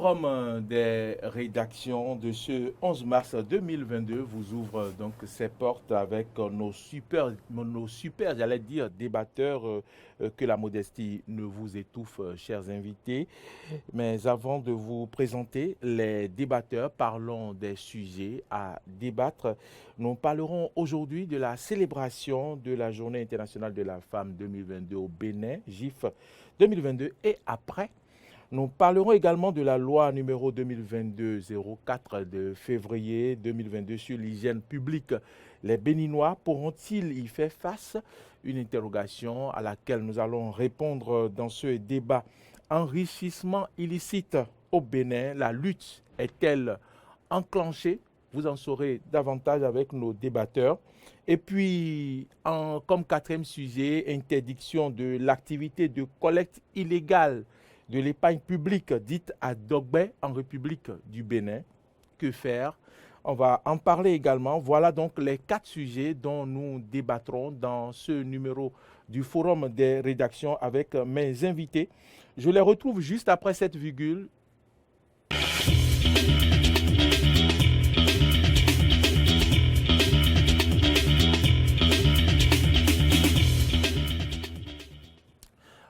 forum des rédactions de ce 11 mars 2022 vous ouvre donc ses portes avec nos super, j'allais dire, débatteurs, que la modestie ne vous étouffe, chers invités. Mais avant de vous présenter les débatteurs, parlons des sujets à débattre. Nous parlerons aujourd'hui de la célébration de la Journée internationale de la femme 2022 au Bénin, GIF 2022, et après. Nous parlerons également de la loi numéro 2022-04 de février 2022 sur l'hygiène publique. Les Béninois pourront-ils y faire face? Une interrogation à laquelle nous allons répondre dans ce débat. Enrichissement illicite au Bénin, la lutte est-elle enclenchée? Vous en saurez davantage avec nos débatteurs. Et puis, comme quatrième sujet, interdiction de l'activité de collecte illégale de l'épargne publique dite à Dogbé en République du Bénin. Que faire? On va en parler également. Voilà donc les 4 sujets dont nous débattrons dans ce numéro du Forum des rédactions avec mes invités. Je les retrouve juste après cette virgule.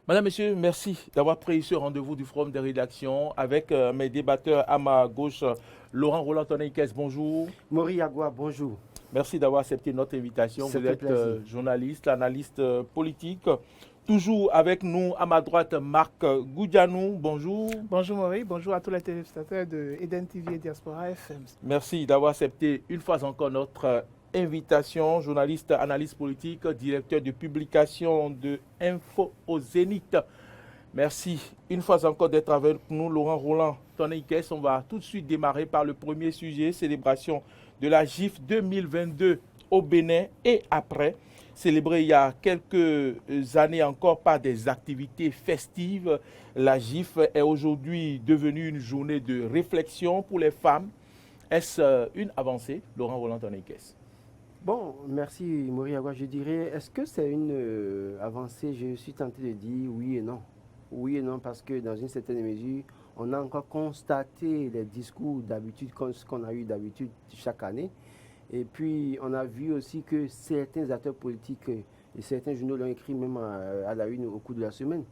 Madame, Monsieur, merci d'avoir pris ce rendez-vous du Forum des rédactions avec mes débatteurs à ma gauche. Laurent Roland-Tonneikes, bonjour. Maury Agua, bonjour. Merci d'avoir accepté notre invitation. Vous êtes journaliste, analyste politique. Toujours avec nous à ma droite, Marc Goudianou, bonjour. Bonjour Maury, bonjour à tous les téléspectateurs de Eden TV et Diaspora FM. Merci d'avoir accepté une fois encore notre invitation, journaliste, analyste politique, directeur de publication de Info au Zénith. Merci une fois encore d'être avec nous, Laurent Roland-Tonneikes. On va tout de suite démarrer par le premier sujet, célébration de la GIF 2022 au Bénin et après. Célébrée il y a quelques années encore par des activités festives, la GIF est aujourd'hui devenue une journée de réflexion pour les femmes. Est-ce une avancée, Laurent Roland-Tonneikes? Bon, merci Maury Agua. Je dirais, est-ce que c'est une avancée? Je suis tenté de dire oui et non. Oui et non, parce que dans une certaine mesure, on a encore constaté les discours d'habitude, ce qu'on a eu d'habitude chaque année. Et puis, on a vu aussi que certains acteurs politiques et certains journaux l'ont écrit même à la une au cours de la semaine,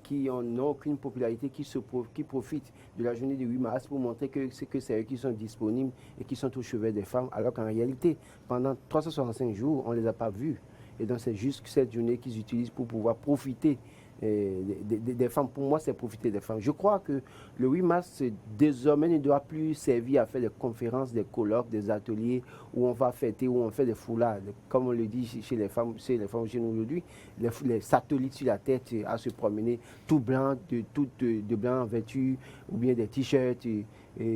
qui n'ont aucune popularité, qui profitent de la journée du 8 mars pour montrer que c'est eux qui sont disponibles et qui sont au chevet des femmes, alors qu'en réalité, pendant 365 jours, on ne les a pas vus. Et donc, c'est juste cette journée qu'ils utilisent pour pouvoir profiter des femmes. Pour moi, c'est profiter des femmes. Je crois que le 8 mars, désormais, ne doit plus servir à faire des conférences, des colloques, des ateliers où on va fêter, où on fait des foulards. Comme on le dit chez les femmes chez nous aujourd'hui, les satellites sur la tête à se promener, tout blanc, de blanc vêtu, ou bien des t-shirts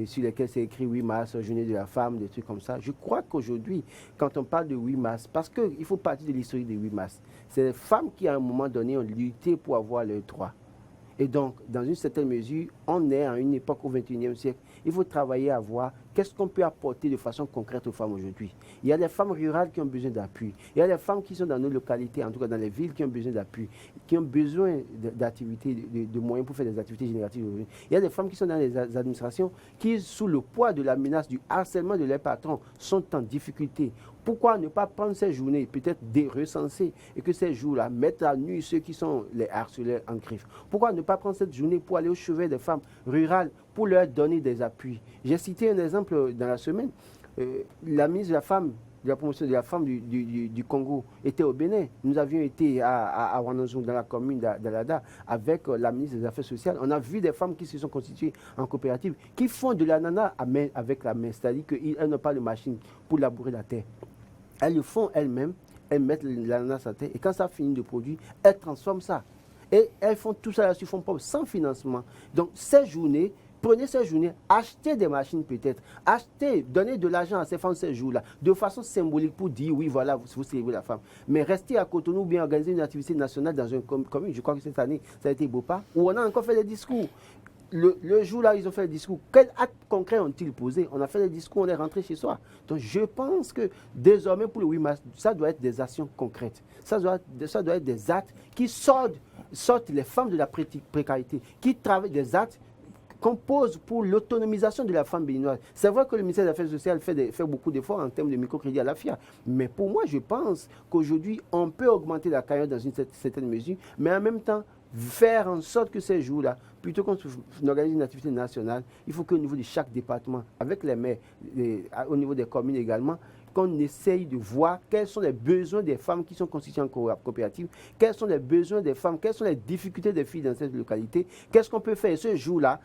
sur lesquels c'est écrit 8 mars, journée de la femme, des trucs comme ça. Je crois qu'aujourd'hui, quand on parle de 8 mars, parce qu'il faut partir de l'historique de 8 mars, c'est les femmes qui, à un moment donné, ont lutté pour avoir leurs droits. Et donc, dans une certaine mesure, on est à une époque au XXIe siècle. Il faut travailler à voir qu'est-ce qu'on peut apporter de façon concrète aux femmes aujourd'hui. Il y a des femmes rurales qui ont besoin d'appui. Il y a des femmes qui sont dans nos localités, en tout cas dans les villes, qui ont besoin d'appui, qui ont besoin d'activités, de moyens pour faire des activités génératives. Il y a des femmes qui sont dans les administrations qui, sous le poids de la menace du harcèlement de leurs patrons, sont en difficulté. Pourquoi ne pas prendre ces journées, peut-être recenser, et que ces jours-là mettent à nu ceux qui sont les harceleurs en griffe? Pourquoi ne pas prendre cette journée pour aller au chevet des femmes rurales, pour leur donner des appuis? J'ai cité un exemple dans la semaine. La ministre de la Femme, de la promotion de la femme du Congo était au Bénin. Nous avions été à Wananzou, dans la commune d'Alada, avec la ministre des Affaires sociales. On a vu des femmes qui se sont constituées en coopérative, qui font de l'ananas avec la main, c'est-à-dire qu'elles n'ont pas de machine pour labourer la terre. Elles le font elles-mêmes, elles mettent l'ananas à terre, et quand ça finit de produire, elles transforment ça. Et elles font tout ça sur fonds propres, sans financement. Donc, ces journées, prenez ces journées, achetez des machines peut-être, donnez de l'argent à ces femmes ces jours-là, de façon symbolique pour dire, oui, voilà, vous célébrez la femme. Mais rester à Cotonou, bien organiser une activité nationale dans une commune, je crois que cette année, ça a été Bopa, où on a encore fait des discours. Le jour-là, ils ont fait le discours. Quel acte concret ont-ils posé? On a fait le discours, on est rentré chez soi. Donc, je pense que désormais, pour le 8 mars, ça doit être des actions concrètes. Ça doit être des actes qui sortent les femmes de la précarité, qui travaillent des actes qu'on pose pour l'autonomisation de la femme béninoise. C'est vrai que le ministère des Affaires sociales fait beaucoup d'efforts en termes de microcrédit à la FIA. Mais pour moi, je pense qu'aujourd'hui, on peut augmenter la carrière dans une certaine mesure, mais en même temps, faire en sorte que ces jours-là, plutôt qu'on organise une activité nationale, il faut qu'au niveau de chaque département, avec les maires, au niveau des communes également, qu'on essaye de voir quels sont les besoins des femmes qui sont constituées en coopérative, quels sont les besoins des femmes, quelles sont les difficultés des filles dans cette localité, qu'est-ce qu'on peut faire. Et ce jour-là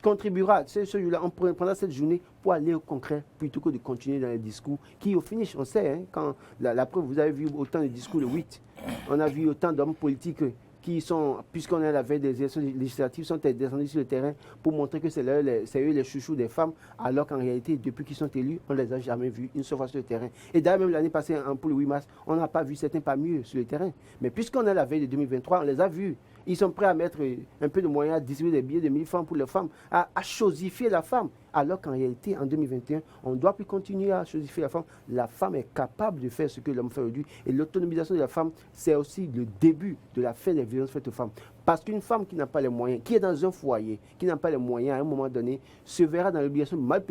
contribuera, ce jour-là, on prendra cette journée pour aller au concret plutôt que de continuer dans les discours qui, au finish, on sait, hein, quand la preuve, vous avez vu autant de discours le 8, on a vu autant d'hommes politiques qui sont, puisqu'on est à la veille des élections législatives, sont descendus sur le terrain pour montrer que c'est eux les chouchous des femmes, alors qu'en réalité, depuis qu'ils sont élus, on ne les a jamais vus une seule fois sur le terrain. Et d'ailleurs, même l'année passée, pour le 8 mars, on n'a pas vu certains pas mieux sur le terrain. Mais puisqu'on est à la veille de 2023, on les a vus. Ils sont prêts à mettre un peu de moyens, à distribuer des billets de 1000 francs pour les femmes, à chosifier la femme. Alors qu'en réalité, en 2021, on ne doit plus continuer à chosifier la femme. La femme est capable de faire ce que l'homme fait aujourd'hui. Et l'autonomisation de la femme, c'est aussi le début de la fin des violences faites aux femmes. Parce qu'une femme qui n'a pas les moyens, qui est dans un foyer, qui n'a pas les moyens à un moment donné, se verra dans l'obligation de mal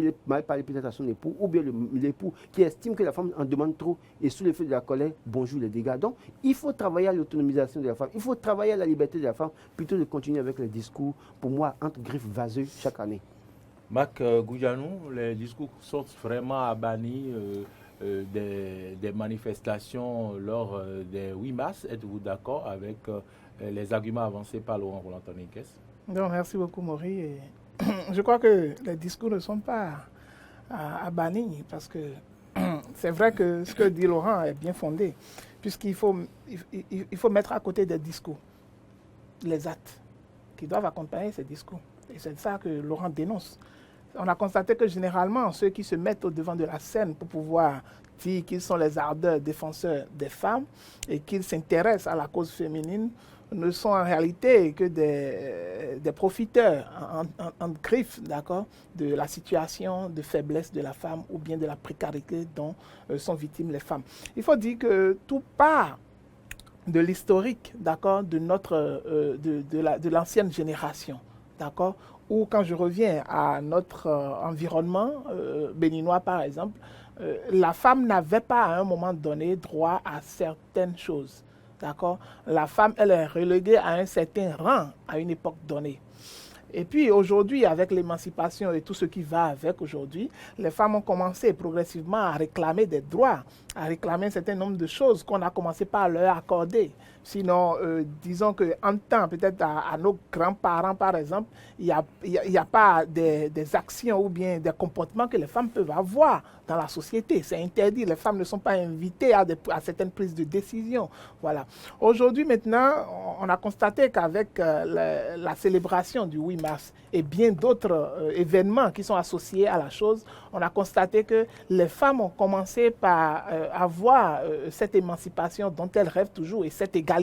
parler peut-être à son époux, ou bien l'époux qui estime que la femme en demande trop et sous l'effet de la colère, bonjour les dégâts. Donc, il faut travailler à l'autonomisation de la femme, il faut travailler à la liberté de la femme, plutôt que de continuer avec les discours, pour moi, entre griffes vaseux chaque année. Marc Goudianou, les discours sont vraiment à bannir des manifestations lors des 8 mars. Êtes-vous d'accord avec les arguments avancés par Laurent Roland-Tonnikes? Donc, merci beaucoup, Maury. Et je crois que les discours ne sont pas à bannir parce que c'est vrai que ce que dit Laurent est bien fondé, puisqu'il faut mettre à côté des discours les actes qui doivent accompagner ces discours. Et c'est ça que Laurent dénonce. On a constaté que généralement, ceux qui se mettent au devant de la scène pour pouvoir dire qu'ils sont les ardeurs défenseurs des femmes et qu'ils s'intéressent à la cause féminine ne sont en réalité que des profiteurs en griffe, d'accord, de la situation de faiblesse de la femme ou bien de la précarité dont sont victimes les femmes. Il faut dire que tout part de l'historique, d'accord, de l'ancienne génération, d'accord, ou quand je reviens à notre environnement béninois, par exemple, la femme n'avait pas à un moment donné droit à certaines choses. D'accord? La femme, elle est reléguée à un certain rang à une époque donnée. Et puis aujourd'hui, avec l'émancipation et tout ce qui va avec aujourd'hui, les femmes ont commencé progressivement à réclamer des droits, à réclamer un certain nombre de choses qu'on a commencé par leur accorder. Sinon, disons qu'en temps, peut-être à nos grands-parents, par exemple, il n'y a pas des actions ou bien des comportements que les femmes peuvent avoir dans la société. C'est interdit. Les femmes ne sont pas invitées à certaines prises de décision. Voilà. Aujourd'hui, maintenant, on a constaté qu'avec la célébration du 8 mars et bien d'autres événements qui sont associés à la chose, on a constaté que les femmes ont commencé par avoir cette émancipation dont elles rêvent toujours et cette égalité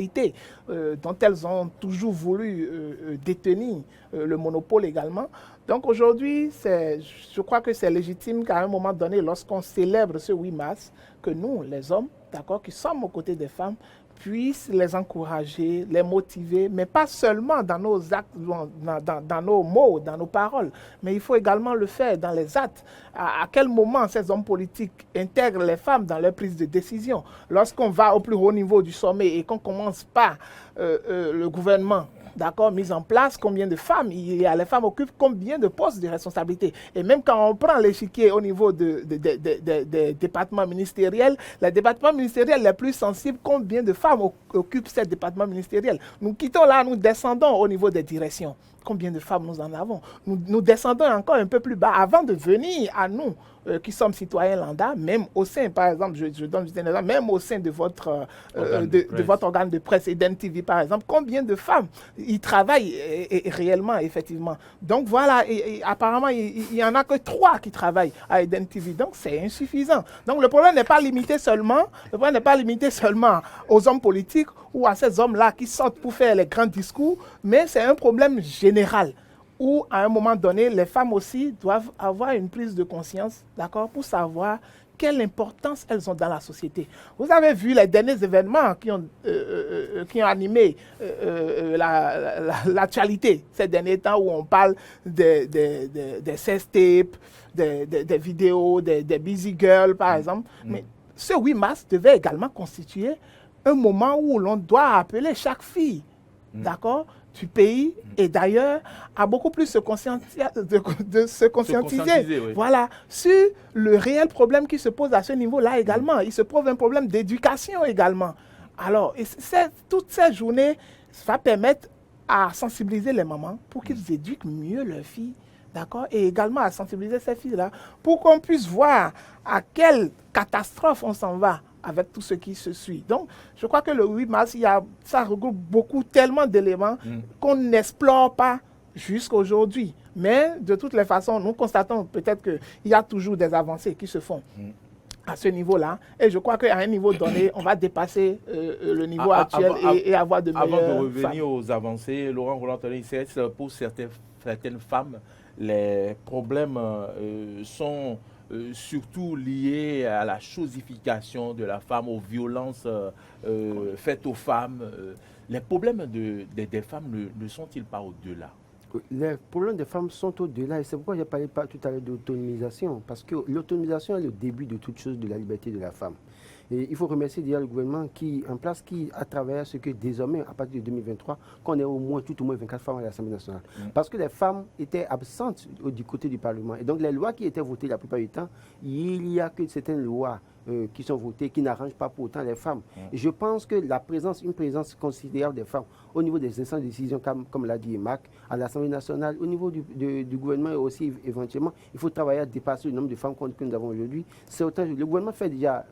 dont elles ont toujours voulu détenir le monopole également. Donc aujourd'hui, je crois que c'est légitime qu'à un moment donné, lorsqu'on célèbre ce 8 mars, que nous, les hommes, d'accord, qui sommes aux côtés des femmes, puissent les encourager, les motiver, mais pas seulement dans nos actes, dans nos mots, dans nos paroles, mais il faut également le faire dans les actes. À quel moment ces hommes politiques intègrent les femmes dans leur prise de décision? Lorsqu'on va au plus haut niveau du sommet et qu'on commence par le gouvernement, d'accord, mise en place, combien de femmes les femmes occupent combien de postes de responsabilité. Et même quand on prend l'échiquier au niveau des départements ministériels, les départements ministériels les plus sensibles, combien de femmes occupent ces départements ministériels? Nous quittons là, nous descendons au niveau des directions. Combien de femmes nous en avons? Nous descendons encore un peu plus bas avant de venir à nous, qui sommes citoyens lambda, même au sein, par exemple, je donne juste un exemple, même au sein de votre organe de presse, Eden TV, par exemple, combien de femmes y travaillent réellement, effectivement. Donc voilà, et apparemment, il n'y en a que 3 qui travaillent à Eden TV, donc c'est insuffisant. Donc le problème n'est pas limité seulement aux hommes politiques ou à ces hommes-là qui sortent pour faire les grands discours, mais c'est un problème général où, à un moment donné, les femmes aussi doivent avoir une prise de conscience, d'accord, pour savoir quelle importance elles ont dans la société. Vous avez vu les derniers événements qui ont animé l'actualité ces derniers temps où on parle des sex tapes, des vidéos, des busy girls par exemple. Mais ce 8 mars devait également constituer un moment où l'on doit appeler chaque fille, d'accord, du pays et d'ailleurs à beaucoup plus se conscientiser, oui. voilà, sur le réel problème qui se pose à ce niveau-là également. Il se pose un problème d'éducation également. Alors, toutes ces journées va permettre à sensibiliser les mamans pour qu'ils éduquent mieux leurs filles, d'accord, et également à sensibiliser ces filles-là pour qu'on puisse voir à quelle catastrophe on s'en va avec tout ce qui se suit. Donc, je crois que le 8 mars, ça regroupe tellement d'éléments qu'on n'explore pas jusqu'à aujourd'hui. Mais de toutes les façons, nous constatons peut-être qu'il y a toujours des avancées qui se font à ce niveau-là. Et je crois qu'à un niveau donné, on va dépasser le niveau actuel et avoir de meilleures Avant de revenir femmes. aux avancées, Laurent Roland-Tony, pour certaines femmes, les problèmes sont surtout liés à la chosification de la femme, aux violences faites aux femmes. Les problèmes des femmes ne sont-ils pas au-delà? Les problèmes des femmes sont au-delà et c'est pourquoi j'ai parlé tout à l'heure d'autonomisation, parce que l'autonomisation est le début de toute chose de la liberté de la femme. Et il faut remercier déjà le gouvernement qui a travaillé à ce que désormais, à partir de 2023, qu'on ait tout au moins 24 femmes à l'Assemblée nationale. Parce que les femmes étaient absentes du côté du Parlement. Et donc les lois qui étaient votées la plupart du temps, il n'y a que certaines lois qui sont votées, qui n'arrangent pas pour autant les femmes. Et je pense que une présence considérable des femmes au niveau des instances de décision, comme l'a dit Marc, à l'Assemblée nationale, au niveau du gouvernement et aussi éventuellement, il faut travailler à dépasser le nombre de femmes que nous avons aujourd'hui. C'est autant, le gouvernement fait déjà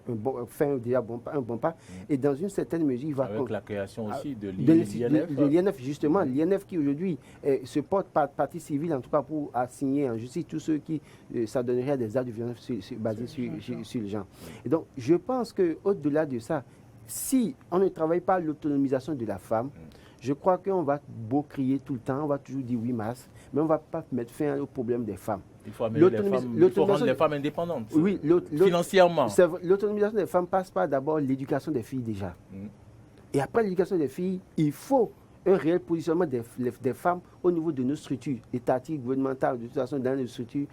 un bon pas. Et dans une certaine mesure, il va... Avec la création aussi de l'INF, justement, l'INF qui aujourd'hui se porte partie civile, en tout cas pour assigner en justice tous ceux qui s'adonneraient à des actes de violence basés sur le genre. Et donc, je pense qu'au-delà de ça, si on ne travaille pas l'autonomisation de la femme, je crois qu'on va beau crier tout le temps, on va toujours dire 8 mars, mais on ne va pas mettre fin au problème des femmes. Il faut rendre les femmes indépendantes, oui, financièrement. L'autonomisation des femmes passe par d'abord l'éducation des filles déjà. Et après l'éducation des filles, il faut un réel positionnement des femmes au niveau de nos structures étatiques, gouvernementales, de toute façon dans les structures,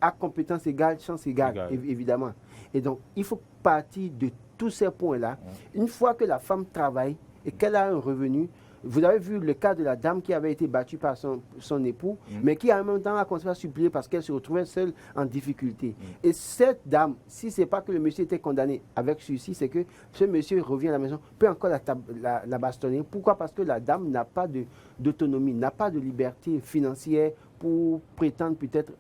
à compétences égales, chances égales, évidemment. Et donc, il faut partir de tous ces points-là. Une fois que la femme travaille et qu'elle a un revenu, vous avez vu le cas de la dame qui avait été battue par son époux, mais qui en même temps a continué à supplier parce qu'elle se retrouvait seule en difficulté. Et cette dame, si ce n'est pas que le monsieur était condamné avec sursis, c'est que ce monsieur revient à la maison, peut encore la bastonner. Pourquoi? Parce que la dame n'a pas d'autonomie, n'a pas de liberté financière pour prétendre peut-être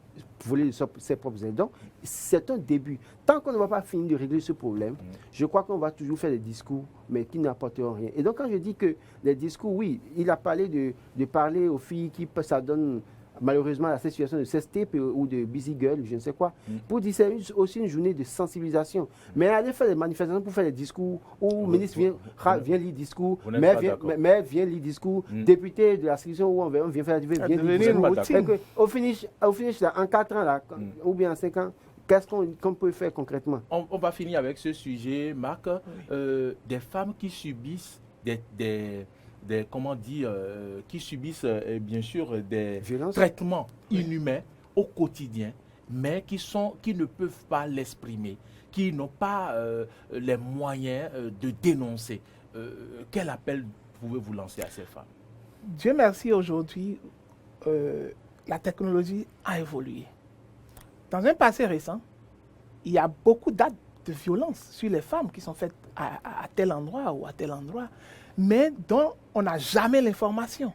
voler ses propres aides. Donc, c'est un début. Tant qu'on ne va pas finir de régler ce problème, je crois qu'on va toujours faire des discours, mais qui n'apporteront rien. Et donc, quand je dis que les discours, oui, il a parlé de parler aux filles qui s'adonnent malheureusement à la situation de sex-tape ou de busy girl, je ne sais quoi, pour dire c'est aussi une journée de sensibilisation. Mais aller faire des manifestations pour faire des discours, où le ministre vient lire discours, maire vient lire discours, député de la section où on vient faire vient lire discours. Au finish là, en 4 ans là, ou bien en 5 ans, qu'est-ce qu'on peut faire concrètement? On va finir avec ce sujet, Marc, des femmes qui subissent qui subissent bien sûr des violences, traitements inhumains au quotidien, mais qui ne peuvent pas l'exprimer, qui n'ont pas les moyens de dénoncer. Quel appel pouvez-vous lancer à ces femmes? Dieu merci, aujourd'hui, la technologie a évolué. Dans un passé récent, il y a beaucoup d'actes de violence sur les femmes qui sont faites à tel endroit ou à tel endroit, mais dont on n'a jamais l'information.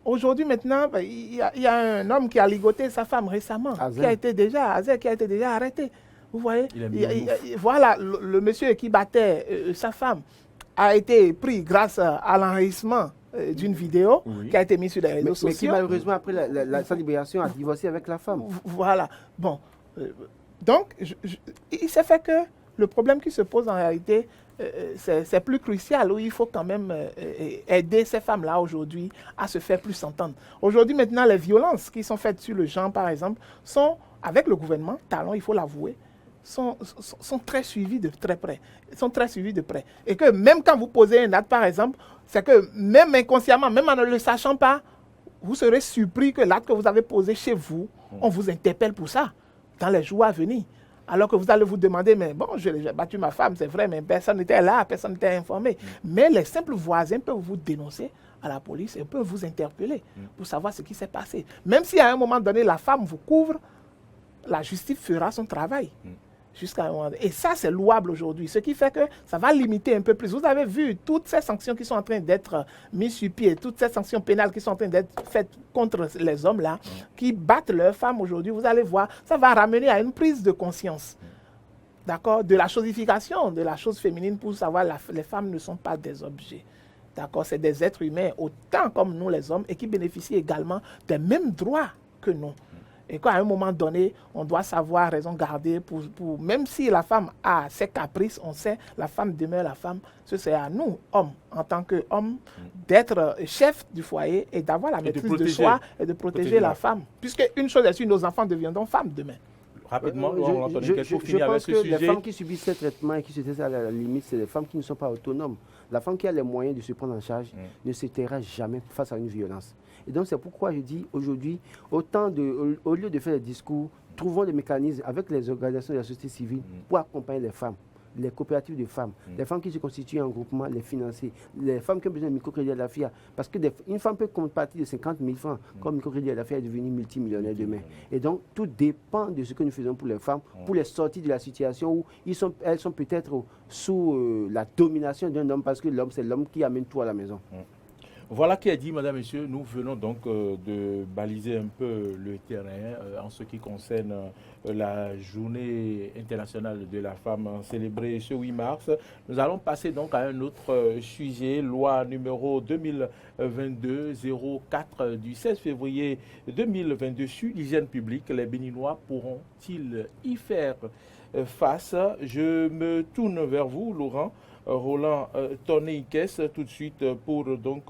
Aujourd'hui, maintenant, il y a un homme qui a ligoté sa femme récemment, qui a été déjà arrêté. Vous voyez, voilà, le monsieur qui battait sa femme a été pris grâce à l'enregistrement d'une vidéo qui a été mise sur les réseaux sociaux. Mais qui, malheureusement, après sa libération, a divorcé avec la femme. Voilà. Bon. Donc, il s'est fait que le problème qui se pose en réalité, c'est plus crucial, où il faut quand même aider ces femmes-là aujourd'hui à se faire plus entendre. Aujourd'hui, maintenant, les violences qui sont faites sur le genre, par exemple, sont avec le gouvernement, Talon, il faut l'avouer, sont très suivis de très près. Ils sont très suivis de près. Et que même quand vous posez un acte, par exemple, c'est que même inconsciemment, même en ne le sachant pas, vous serez surpris que l'acte que vous avez posé chez vous, on vous interpelle pour ça dans les jours à venir. Alors que vous allez vous demander, mais bon, j'ai battu ma femme, c'est vrai, mais personne n'était là, personne n'était informé. Mais les simples voisins peuvent vous dénoncer à la police et peuvent vous interpeller pour savoir ce qui s'est passé. Même si à un moment donné, la femme vous couvre, la justice fera son travail. Jusqu'à un moment donné. Et ça, c'est louable aujourd'hui. Ce qui fait que ça va limiter un peu plus. Vous avez vu toutes ces sanctions qui sont en train d'être mises sur pied, toutes ces sanctions pénales qui sont en train d'être faites contre les hommes-là, qui battent leurs femmes aujourd'hui. Vous allez voir, ça va ramener à une prise de conscience. D'accord, de la chosification, de la chose féminine pour savoir que les femmes ne sont pas des objets. D'accord, c'est des êtres humains autant comme nous les hommes et qui bénéficient également des mêmes droits que nous. Et qu'à un moment donné, on doit savoir raison garder pour même si la femme a ses caprices, on sait, la femme demeure la femme. C'est à nous, hommes, en tant qu'hommes, d'être chef du foyer et d'avoir la maîtrise de soi et de protéger la femme. Puisque une chose est sûre, nos enfants deviendront femmes demain. Rapidement, on entend pour finir avec ce sujet. Les femmes qui subissent ce traitement et qui se taisent à la limite, c'est les femmes qui ne sont pas autonomes. La femme qui a les moyens de se prendre en charge ne se taira jamais face à une violence. Et donc c'est pourquoi je dis aujourd'hui, au lieu de faire des discours, trouvons des mécanismes avec les organisations de la société civile pour accompagner les femmes, les coopératives de femmes, les femmes qui se constituent en groupement, les financer, les femmes qui ont besoin de microcrédit à la FIA. Parce qu'une femme peut partir de 50 000 francs comme microcrédit à la FIA et devenir multimillionnaire demain. Et donc tout dépend de ce que nous faisons pour les femmes, pour les sortir de la situation où elles sont peut-être sous la domination d'un homme, parce que l'homme, c'est l'homme qui amène tout à la maison. Voilà qui est dit, madame, monsieur. Nous venons donc de baliser un peu le terrain en ce qui concerne la journée internationale de la femme célébrée ce 8 mars. Nous allons passer donc à un autre sujet, loi numéro 2022-04 du 16 février 2022 sur l'hygiène publique. Les Béninois pourront-ils y faire face? Je me tourne vers vous, Laurent Roland Tonneikes, tout de suite pour donc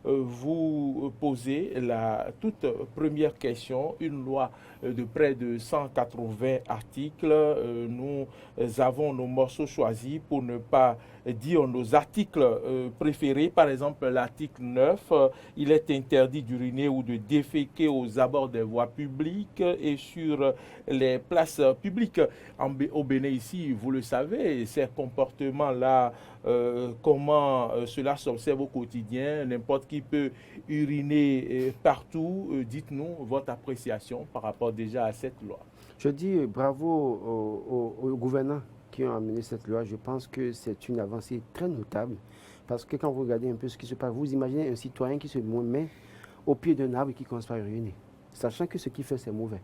vous poser la toute première question. Une loi de près de 180 articles. Nous avons nos morceaux choisis pour ne pas dire nos articles préférés. Par exemple, l'article 9, il est interdit d'uriner ou de déféquer aux abords des voies publiques et sur les places publiques. Au Bénin ici, vous le savez, ces comportements-là, comment cela s'observe au quotidien, n'importe qui peut uriner partout. Dites-nous votre appréciation par rapport déjà à cette loi. Je dis bravo aux gouvernants qui ont amené cette loi. Je pense que c'est une avancée très notable parce que quand vous regardez un peu ce qui se passe, vous imaginez un citoyen qui se met au pied d'un arbre et qui commence par uriner, sachant que ce qu'il fait c'est mauvais.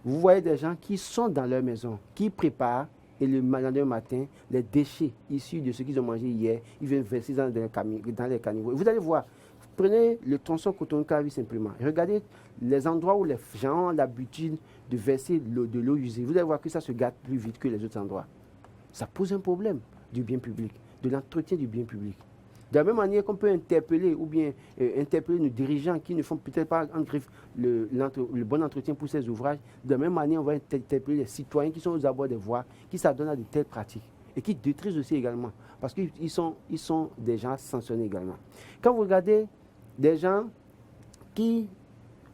Vous voyez des gens qui sont dans leur maison, qui préparent et le lendemain matin, les déchets issus de ce qu'ils ont mangé hier, ils viennent verser dans les caniveaux. Vous allez voir, prenez le tronçon Cotonou-Kavi simplement. Regardez les endroits où les gens ont l'habitude de verser de l'eau usée. Vous allez voir que ça se gâte plus vite que les autres endroits. Ça pose un problème du bien public, de l'entretien du bien public. De la même manière qu'on peut interpeller ou bien interpeller nos dirigeants qui ne font peut-être pas en griffe le bon entretien pour ces ouvrages, de la même manière on va interpeller les citoyens qui sont aux abords des voies, qui s'adonnent à de telles pratiques et qui détruisent aussi également, parce qu'ils sont des gens sanctionnés également. Quand vous regardez des gens qui,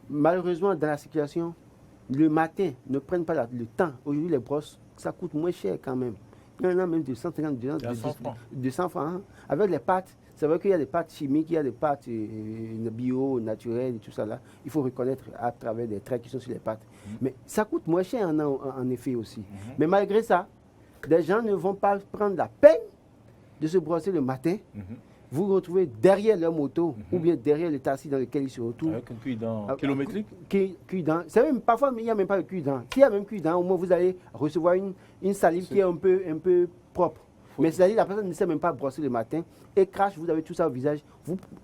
malheureusement dans la circulation, le matin ne prennent pas le temps, aujourd'hui les brosses, ça coûte moins cher quand même. Il y en a même de 150, 200 francs. Hein. Avec les pâtes, c'est vrai qu'il y a des pâtes chimiques, il y a des pâtes bio, naturelles et tout ça là. Il faut reconnaître à travers des traits qui sont sur les pâtes. Mais ça coûte moins cher en effet aussi. Mais malgré ça, des gens ne vont pas prendre la peine de se brosser le matin. Vous vous retrouvez derrière leur moto ou bien derrière le taxi dans lequel ils se retrouvent. Avec un cuidant kilométrique. Cuidant. Parfois, il n'y a même pas de cuidant. S'il y a même cuidant, au moins vous allez recevoir une salive qui est un peu propre. Mais c'est-à-dire la personne ne sait même pas brosser le matin et crache, vous avez tout ça au visage.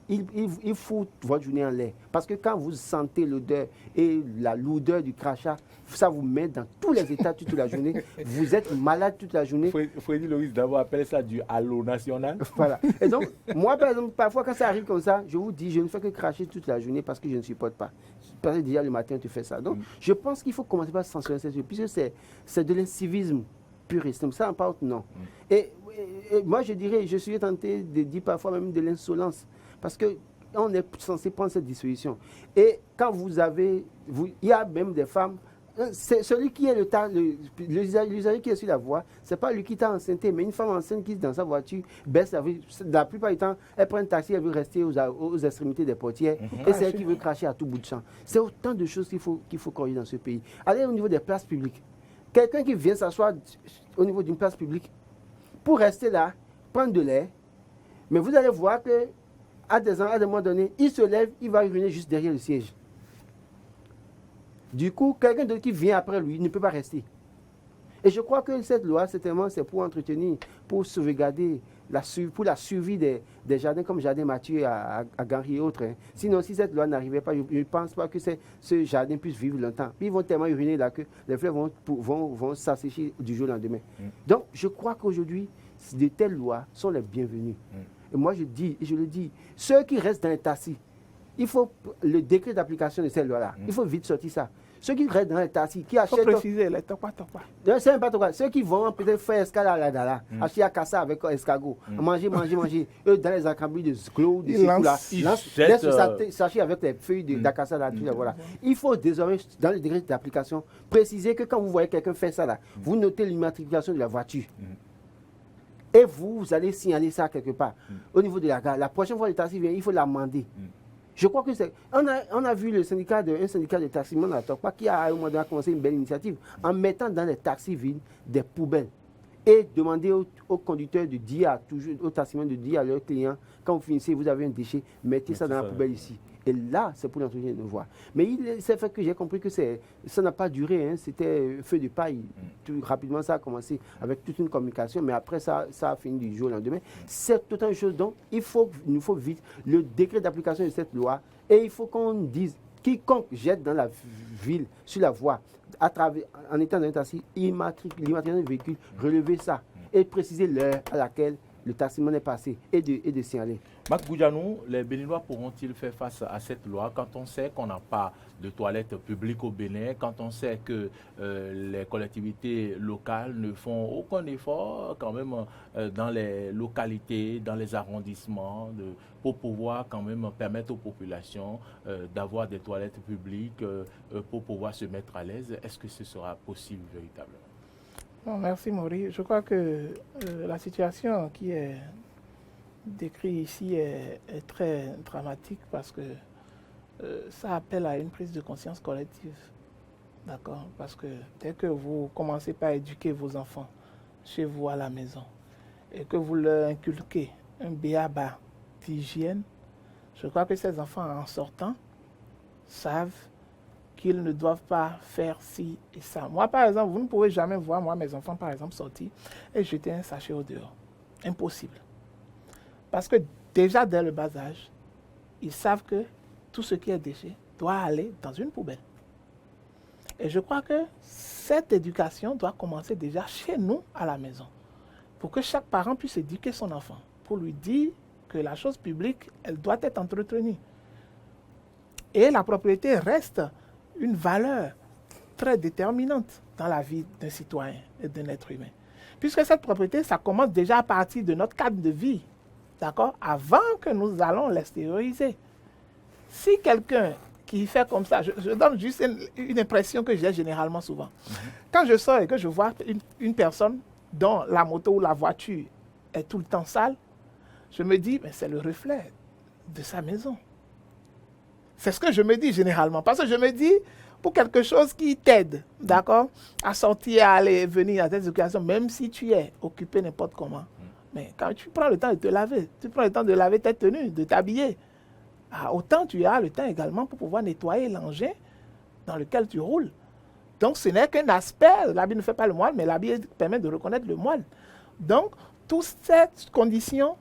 Il fout votre journée en l'air. Parce que quand vous sentez l'odeur et la lourdeur du crachat, ça vous met dans tous les états toute la journée. Vous êtes malade toute la journée. Freddy Loïs d'abord appelle ça du halo national. Voilà. Et donc, moi, par exemple, parfois quand ça arrive comme ça, je vous dis, je ne fais que cracher toute la journée parce que je ne supporte pas. parce que déjà le matin, tu fais ça. Donc, je pense qu'il faut commencer par sanctionner cette chose, puisque c'est de l'incivisme pur et simple. Ça importe, non. Et moi, je dirais, je suis tenté de dire parfois même de l'insolence, parce qu'on est censé prendre cette disposition. Et quand il y a même des femmes, c'est celui qui est l'usager qui est sur la voie, c'est pas lui qui t'a enceinté, mais une femme enceinte qui est dans sa voiture, baisse la plupart du temps, elle prend un taxi, elle veut rester aux extrémités des portières, et c'est elle qui veut cracher à tout bout de champ. C'est autant de choses qu'il faut corriger dans ce pays. Allez au niveau des places publiques. Quelqu'un qui vient s'asseoir au niveau d'une place publique, pour rester là, prendre de l'air, mais vous allez voir qu'à des moments donnés, il se lève, il va uriner juste derrière le siège. Du coup, quelqu'un d'autre qui vient après lui ne peut pas rester. Et je crois que cette loi, certainement, c'est pour entretenir, pour sauvegarder, pour la survie des jardins comme Jardin Mathieu à Gary et autres. Hein. Sinon, si cette loi n'arrivait pas, je ne pense pas que ce jardin puisse vivre longtemps. Puis ils vont tellement uriner là que les fleurs vont s'assécher du jour au lendemain. Donc, je crois qu'aujourd'hui, de telles lois sont les bienvenues. Et moi, je dis, et je le dis, ceux qui restent dans les taxis, il faut le décret d'application de cette loi-là. Il faut vite sortir ça. Ceux qui restent dans les taxis, qui achètent... Il faut préciser, les topas. C'est n'importe quoi. Ceux qui vont peut-être faire escale à la dala, acheter à Kassa avec escargot, manger. Eux, dans les accablés de clous, de ils laissent le sachet avec les feuilles d'Akassa là-dessus. Voilà. Il faut désormais, dans le décret d'application, préciser que quand vous voyez quelqu'un faire ça là, vous notez l'immatriculation de la voiture. Et vous allez signaler ça quelque part. Au niveau de la gare, la prochaine fois le taxi vient, il faut l'amender. Je crois que c'est... On a vu un syndicat de taximans à Tokpa qui a, au moment donné, commencé une belle initiative en mettant dans les taxis vides des poubelles et demander aux conducteurs de dire, aux taximans de dire à leurs clients, quand vous finissez, vous avez un déchet, mettez ça dans la poubelle ici. Et là, c'est pour l'entretien de voies. Mais c'est fait que j'ai compris que ça n'a pas duré. Hein. C'était feu de paille. Tout rapidement, ça a commencé avec toute une communication. Mais après, ça a fini du jour au lendemain. C'est tout une chose. Donc, il nous faut vite le décret d'application de cette loi. Et il faut qu'on dise, quiconque jette dans la ville, sur la voie, en étant dans un taxi, l'immatriculation du véhicule, relever ça. Et préciser l'heure à laquelle le taximan est passé et de signaler. Marc Goudianou, les Béninois pourront-ils faire face à cette loi quand on sait qu'on n'a pas de toilettes publiques au Bénin, quand on sait que les collectivités locales ne font aucun effort quand même dans les localités, dans les arrondissements, pour pouvoir quand même permettre aux populations d'avoir des toilettes publiques pour pouvoir se mettre à l'aise? Est-ce que ce sera possible véritablement? Bon, merci Maurice. Je crois que la situation qui est décrite ici est très dramatique parce que ça appelle à une prise de conscience collective. D'accord? Parce que dès que vous commencez par éduquer vos enfants chez vous à la maison et que vous leur inculquez un b.a.-ba d'hygiène, je crois que ces enfants en sortant savent qu'ils ne doivent pas faire ci et ça. Moi, par exemple, vous ne pouvez jamais voir, mes enfants, par exemple, sortir et jeter un sachet au dehors. Impossible. Parce que déjà, dès le bas âge, ils savent que tout ce qui est déchet doit aller dans une poubelle. Et je crois que cette éducation doit commencer déjà chez nous, à la maison, pour que chaque parent puisse éduquer son enfant, pour lui dire que la chose publique, elle doit être entretenue. Et la propriété reste une valeur très déterminante dans la vie d'un citoyen et d'un être humain. Puisque cette propriété, ça commence déjà à partir de notre cadre de vie, d'accord, avant que nous allons l'extérioriser. Si quelqu'un qui fait comme ça, je donne juste une impression que j'ai généralement souvent. Quand je sors et que je vois une personne dont la moto ou la voiture est tout le temps sale, je me dis, mais c'est le reflet de sa maison. C'est ce que je me dis généralement. Parce que je me dis, pour quelque chose qui t'aide, d'accord, à sortir, à aller, venir à tes occasions, même si tu es occupé n'importe comment. Mais quand tu prends le temps de te laver, tu prends le temps de laver tes tenues, de t'habiller, autant tu as le temps également pour pouvoir nettoyer l'engin dans lequel tu roules. Donc ce n'est qu'un aspect, l'habit ne fait pas le moine, mais l'habit permet de reconnaître le moine. Donc, toutes ces conditions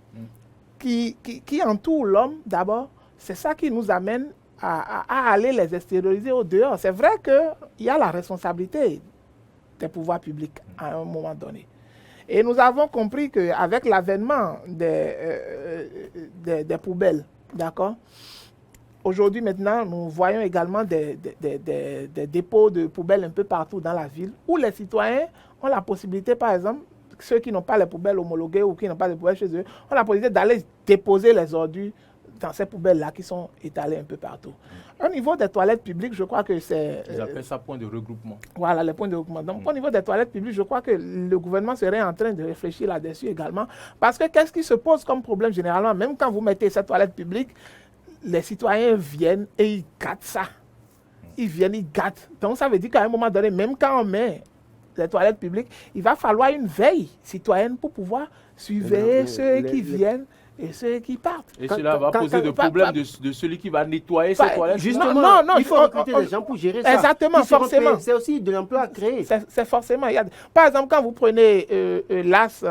qui entourent l'homme, d'abord, c'est ça qui nous amène à aller les extérioriser au dehors. C'est vrai qu'il y a la responsabilité des pouvoirs publics à un moment donné. Et nous avons compris qu'avec l'avènement des poubelles, d'accord, aujourd'hui, maintenant, nous voyons également des dépôts de poubelles un peu partout dans la ville où les citoyens ont la possibilité, par exemple, ceux qui n'ont pas les poubelles homologuées ou qui n'ont pas de poubelles chez eux, ont la possibilité d'aller déposer les ordures dans ces poubelles-là qui sont étalées un peu partout. Au niveau des toilettes publiques, je crois que c'est... Ils appellent ça point de regroupement. Voilà, les points de regroupement. Donc, au niveau des toilettes publiques, je crois que le gouvernement serait en train de réfléchir là-dessus également. Parce que qu'est-ce qui se pose comme problème généralement? Même quand vous mettez cette toilette publique, les citoyens viennent et ils gâtent ça. Ils viennent, ils gâtent. Donc, ça veut dire qu'à un moment donné, même quand on met les toilettes publiques, il va falloir une veille citoyenne pour pouvoir surveiller ceux qui viennent et ceux qui partent. Et cela va poser des problèmes de celui qui va nettoyer ces toilettes. Justement, non, il faut recruter des gens pour gérer ça. Exactement, forcément. C'est aussi de l'emploi à créer. C'est forcément. Par exemple, quand vous prenez l'AS,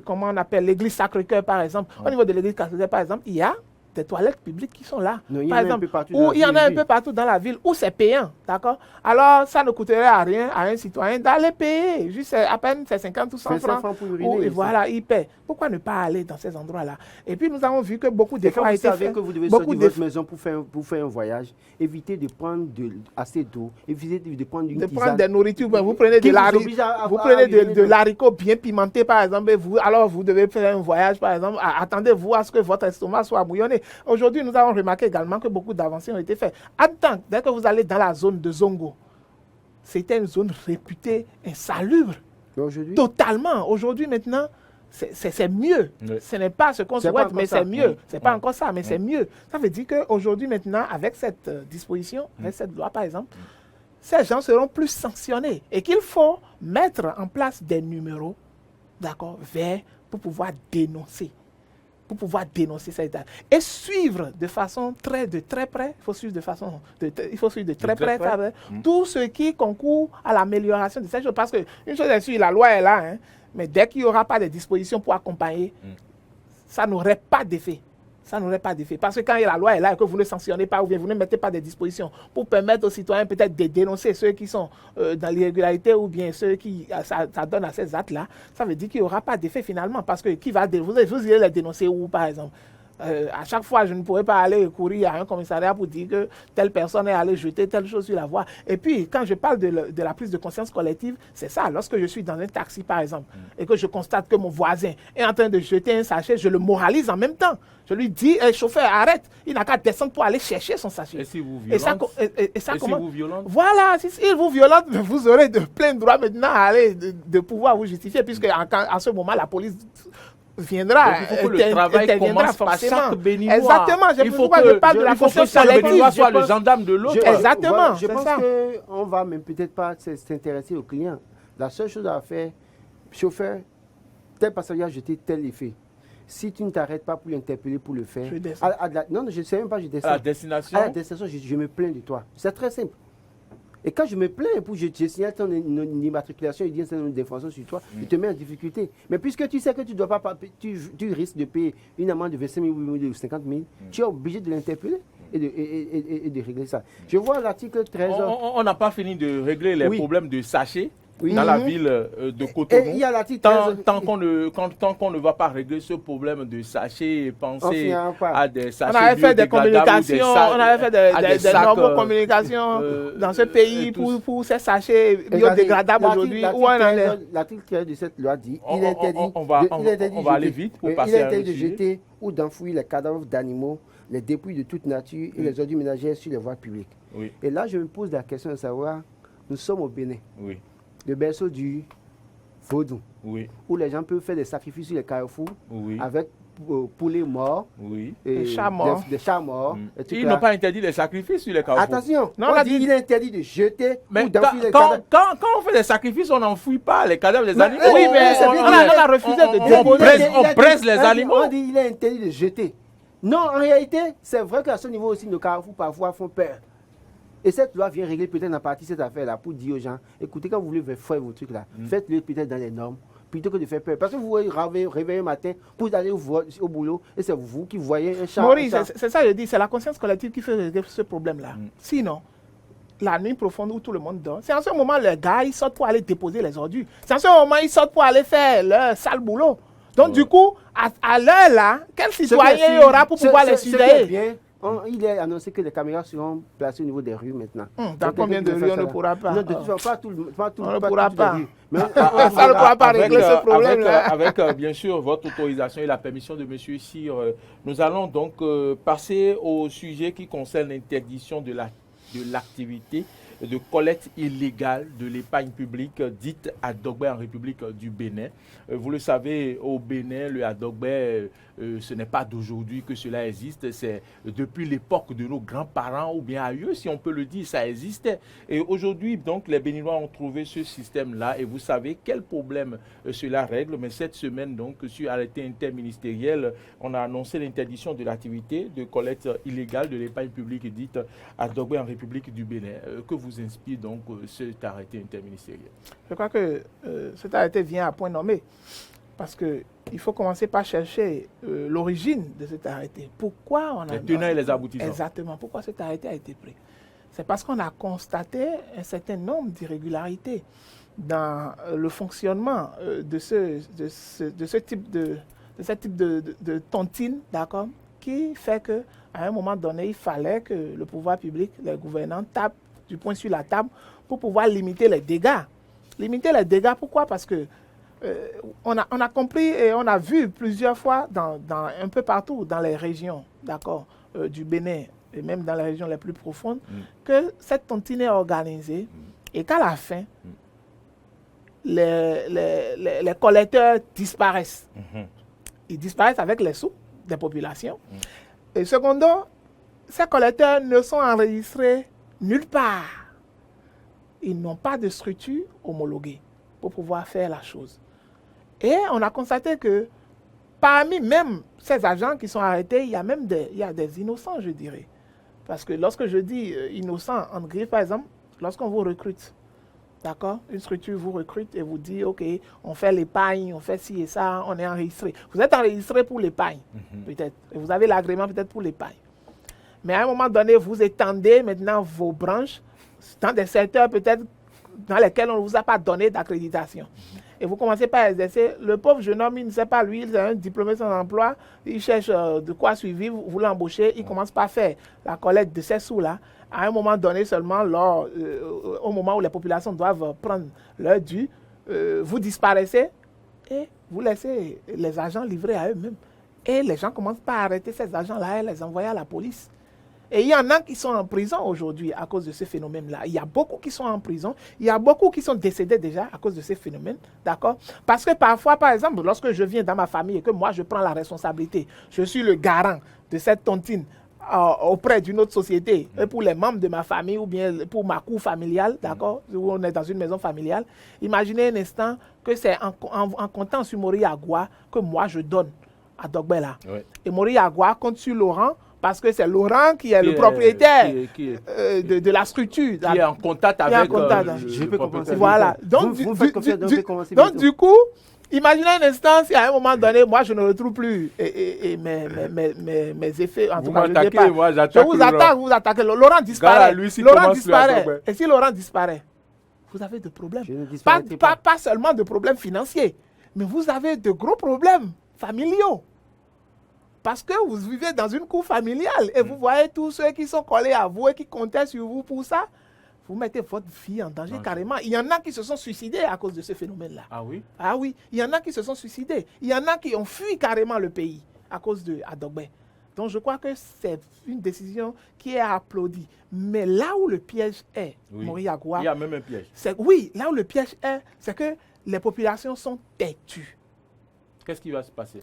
comment on appelle, l'église Sacré-Cœur, par exemple, au niveau de l'église Sacré-Cœur, par exemple, il y a des toilettes publiques qui sont là. Non, il par exemple, il y en a un peu partout dans la ville où c'est payant, d'accord? Alors, ça ne coûterait à rien à un citoyen d'aller payer. Juste à peine c'est 50 ou 100 francs. Pour uriner, Et voilà, il paie. Pourquoi ne pas aller dans ces endroits-là? Et puis, nous avons vu que beaucoup d'efforts ont été faits. Vous savez que vous devez sortir de votre maison pour faire un voyage, évitez de prendre assez d'eau, évitez de prendre une tisane. Prendre des nourritures. Vous prenez de l'haricot bien pimenté, par exemple, et alors vous devez faire un voyage, par exemple. Attendez-vous à ce que votre estomac soit bouillonné. Aujourd'hui, nous avons remarqué également que beaucoup d'avancées ont été faites. Attends, dès que vous allez dans la zone de Zongo, c'était une zone réputée insalubre. Totalement. Aujourd'hui, maintenant, c'est mieux. Oui. Ce n'est pas ce qu'on souhaite, mais c'est mieux. C'est pas encore ça, mais c'est mieux. Ça veut dire qu'aujourd'hui, maintenant, avec cette disposition, avec cette loi, par exemple, ces gens seront plus sanctionnés et qu'il faut mettre en place des numéros, d'accord, verts pour pouvoir dénoncer. Pour pouvoir dénoncer ça et suivre de façon de très près, il faut suivre de très près tout ce qui concourt à l'amélioration de ces choses. Parce qu'une chose est sûre, la loi est là, hein, mais dès qu'il n'y aura pas de dispositions pour accompagner, ça n'aurait pas d'effet. Ça n'aurait pas d'effet. Parce que quand la loi est là et que vous ne sanctionnez pas ou bien vous ne mettez pas de dispositions pour permettre aux citoyens peut-être de dénoncer ceux qui sont dans l'irrégularité ou bien ceux qui ça donne à ces actes-là, ça veut dire qu'il n'y aura pas d'effet finalement. Parce que vous irez les dénoncer où, par exemple? À chaque fois, je ne pourrais pas aller courir à un commissariat pour dire que telle personne est allée jeter telle chose sur la voie. Et puis, quand je parle de la prise de conscience collective, c'est ça. Lorsque je suis dans un taxi, par exemple, et que je constate que mon voisin est en train de jeter un sachet, je le moralise en même temps. Je lui dis, chauffeur, arrête. Il n'a qu'à descendre pour aller chercher son sachet. Et si vous violente, si vous violente? Voilà, si vous violente, vous aurez de plein droit maintenant à aller de pouvoir vous justifier, puisque à ce moment, la police viendra. Donc, il faut que le travail commence par chaque béninois. Exactement. Il faut que chaque béninois soit le gendarme de l'autre. Exactement. Je pense qu'on va même peut-être pas s'intéresser aux clients. La seule chose à faire, chauffeur, tel passager a jeté tel effet. Si tu ne t'arrêtes pas pour l'interpeller, pour le faire... Non, je ne sais même pas, je descends. À la destination? À la destination, je me plains de toi. C'est très simple. Et quand je me plains, pour je signale ton immatriculation, il dit c'est une défense sur toi, il te met en difficulté. Mais puisque tu sais que tu dois pas, tu risques de payer une amende de 25 000 ou 50 000, tu es obligé de l'interpeller et de régler ça. Je vois l'article 13. On n'a pas fini de régler les problèmes de sachets. Dans la ville de Cotonou. Et il y a l'article 13. Tant qu'on ne va pas régler ce problème de sachets et penser à des sachets. On avait fait des communications, on avait fait des nombreuses communications dans ce pays pour ces sachets biodégradables aujourd'hui. L'article 13 de cette loi dit il va aller vite pour passer à un de jeter ou d'enfouir les cadavres d'animaux, les dépouilles de toute nature et les ordures ménagères sur les voies publiques. Oui. Et là, je me pose la question de savoir, nous sommes au Bénin. Oui. Le berceau du Vaudou, où les gens peuvent faire des sacrifices sur les carrefours avec poulets morts, des chats morts. Ils n'ont pas interdit les sacrifices sur les carrefours. Attention, il est interdit de jeter ou d'enfouir les cadavres. Quand on fait des sacrifices, on n'enfouit pas les cadavres des animaux. Oui, mais on a refusé de déposer. On presse les animaux. On dit qu'il est interdit de jeter. Non, en réalité, c'est vrai qu'à ce niveau aussi, nos carrefours parfois font peur. Et cette loi vient régler peut-être en partie cette affaire-là pour dire aux gens, écoutez, quand vous voulez faire vos trucs-là, faites-le peut-être dans les normes, plutôt que de faire peur. Parce que vous vous réveillez un matin pour aller au boulot et c'est vous qui voyez un chat. Maurice, c'est ça que je dis, c'est la conscience collective qui fait régler ce problème-là. Sinon, la nuit profonde où tout le monde dort, c'est en ce moment les gars, ils sortent pour aller déposer les ordures. C'est en ce moment ils sortent pour aller faire leur sale boulot. Donc du coup, à l'heure là, quel citoyen il y aura pour pouvoir les surveiller? Il est annoncé que les caméras seront placées au niveau des rues maintenant. Dans combien de rues on ne pourra pas? Non, on ne pourra pas. Mais ça ne pourra pas régler ce problème-là. Avec bien sûr votre autorisation et la permission de M. Cyr, nous allons donc passer au sujet qui concerne l'interdiction de l'activité de collecte illégale de l'épargne publique dite Adogbe en République du Bénin. Vous le savez, au Bénin, le Adogbe, ce n'est pas d'aujourd'hui que cela existe, c'est depuis l'époque de nos grands-parents ou bien ailleurs, si on peut le dire, ça existait. Et aujourd'hui, donc, les Béninois ont trouvé ce système-là et vous savez quel problème cela règle. Mais cette semaine, donc, sur arrêté interministériel, on a annoncé l'interdiction de l'activité de collecte illégale de l'épargne publique dite Adogbe en République du Bénin. Que vous inspire donc cet arrêté interministériel? Je crois que cet arrêté vient à point nommé parce qu'il faut commencer par chercher l'origine de cet arrêté. Pourquoi on a... Les tenants et les aboutissants. Exactement. Pourquoi cet arrêté a été pris? C'est parce qu'on a constaté un certain nombre d'irrégularités dans le fonctionnement de ce type de tontine, d'accord, qui fait qu'à un moment donné, il fallait que le pouvoir public, les gouvernants tapent du poing sur la table pour pouvoir limiter les dégâts. Limiter les dégâts, pourquoi? Parce que on a compris et on a vu plusieurs fois un peu partout dans les régions, d'accord, du Bénin et même dans les régions les plus profondes, que cette tontine est organisée et qu'à la fin, les collecteurs disparaissent. Ils disparaissent avec les sous des populations. Et secondo, ces collecteurs ne sont enregistrés nulle part. Ils n'ont pas de structure homologuée pour pouvoir faire la chose. Et on a constaté que parmi même ces agents qui sont arrêtés, il y a des innocents, je dirais. Parce que lorsque je dis innocent, en griffe, par exemple, lorsqu'on vous recrute, d'accord, une structure vous recrute et vous dit, OK, on fait l'épargne, on fait ci et ça, on est enregistré. Vous êtes enregistré pour l'épargne, peut-être. Et vous avez l'agrément peut-être pour l'épargne. Mais à un moment donné, vous étendez maintenant vos branches dans des secteurs peut-être dans lesquels on ne vous a pas donné d'accréditation. Et vous commencez par exercer. Le pauvre jeune homme, il ne sait pas, lui, il a un diplômé sans emploi, il cherche de quoi suivre, vous l'embauchez, il commence par faire la collecte de ces sous-là. À un moment donné seulement, au moment où les populations doivent prendre leur dû, vous disparaissez et vous laissez les agents livrés à eux-mêmes. Et les gens commencent par arrêter ces agents-là et les envoyer à la police. Et il y en a qui sont en prison aujourd'hui à cause de ce phénomène-là. Il y a beaucoup qui sont en prison. Il y a beaucoup qui sont décédés déjà à cause de ces phénomènes. D'accord? Parce que parfois, par exemple, lorsque je viens dans ma famille et que moi, je prends la responsabilité, je suis le garant de cette tontine auprès d'une autre société, et pour les membres de ma famille ou bien pour ma cour familiale, d'accord, où on est dans une maison familiale, imaginez un instant que c'est en comptant sur Mori Agua que moi, je donne à Dogbela. Oui. Et Mori Agua compte sur Laurent, parce que c'est Laurent qui est le propriétaire de la structure. Qui est en contact avec je peux commencer. Voilà. Donc, du coup, imaginez un instant si à un moment donné, moi, je ne retrouve plus mes effets. En tout cas, je vous attaquez. Laurent disparaît. Laurent disparaît. Et si Laurent disparaît, vous avez de problèmes. Pas seulement de problèmes financiers, mais vous avez de gros problèmes familiaux. Parce que vous vivez dans une cour familiale et vous voyez tous ceux qui sont collés à vous et qui comptaient sur vous pour ça. Vous mettez votre vie en danger carrément. Il y en a qui se sont suicidés à cause de ce phénomène-là. Ah oui? Ah oui. Il y en a qui se sont suicidés. Il y en a qui ont fui carrément le pays à cause de Adogbe. Donc je crois que c'est une décision qui est applaudie. Mais là où le piège est, Mori Agua, il y a même un piège. Oui, là où le piège est, c'est que les populations sont têtues. Qu'est-ce qui va se passer?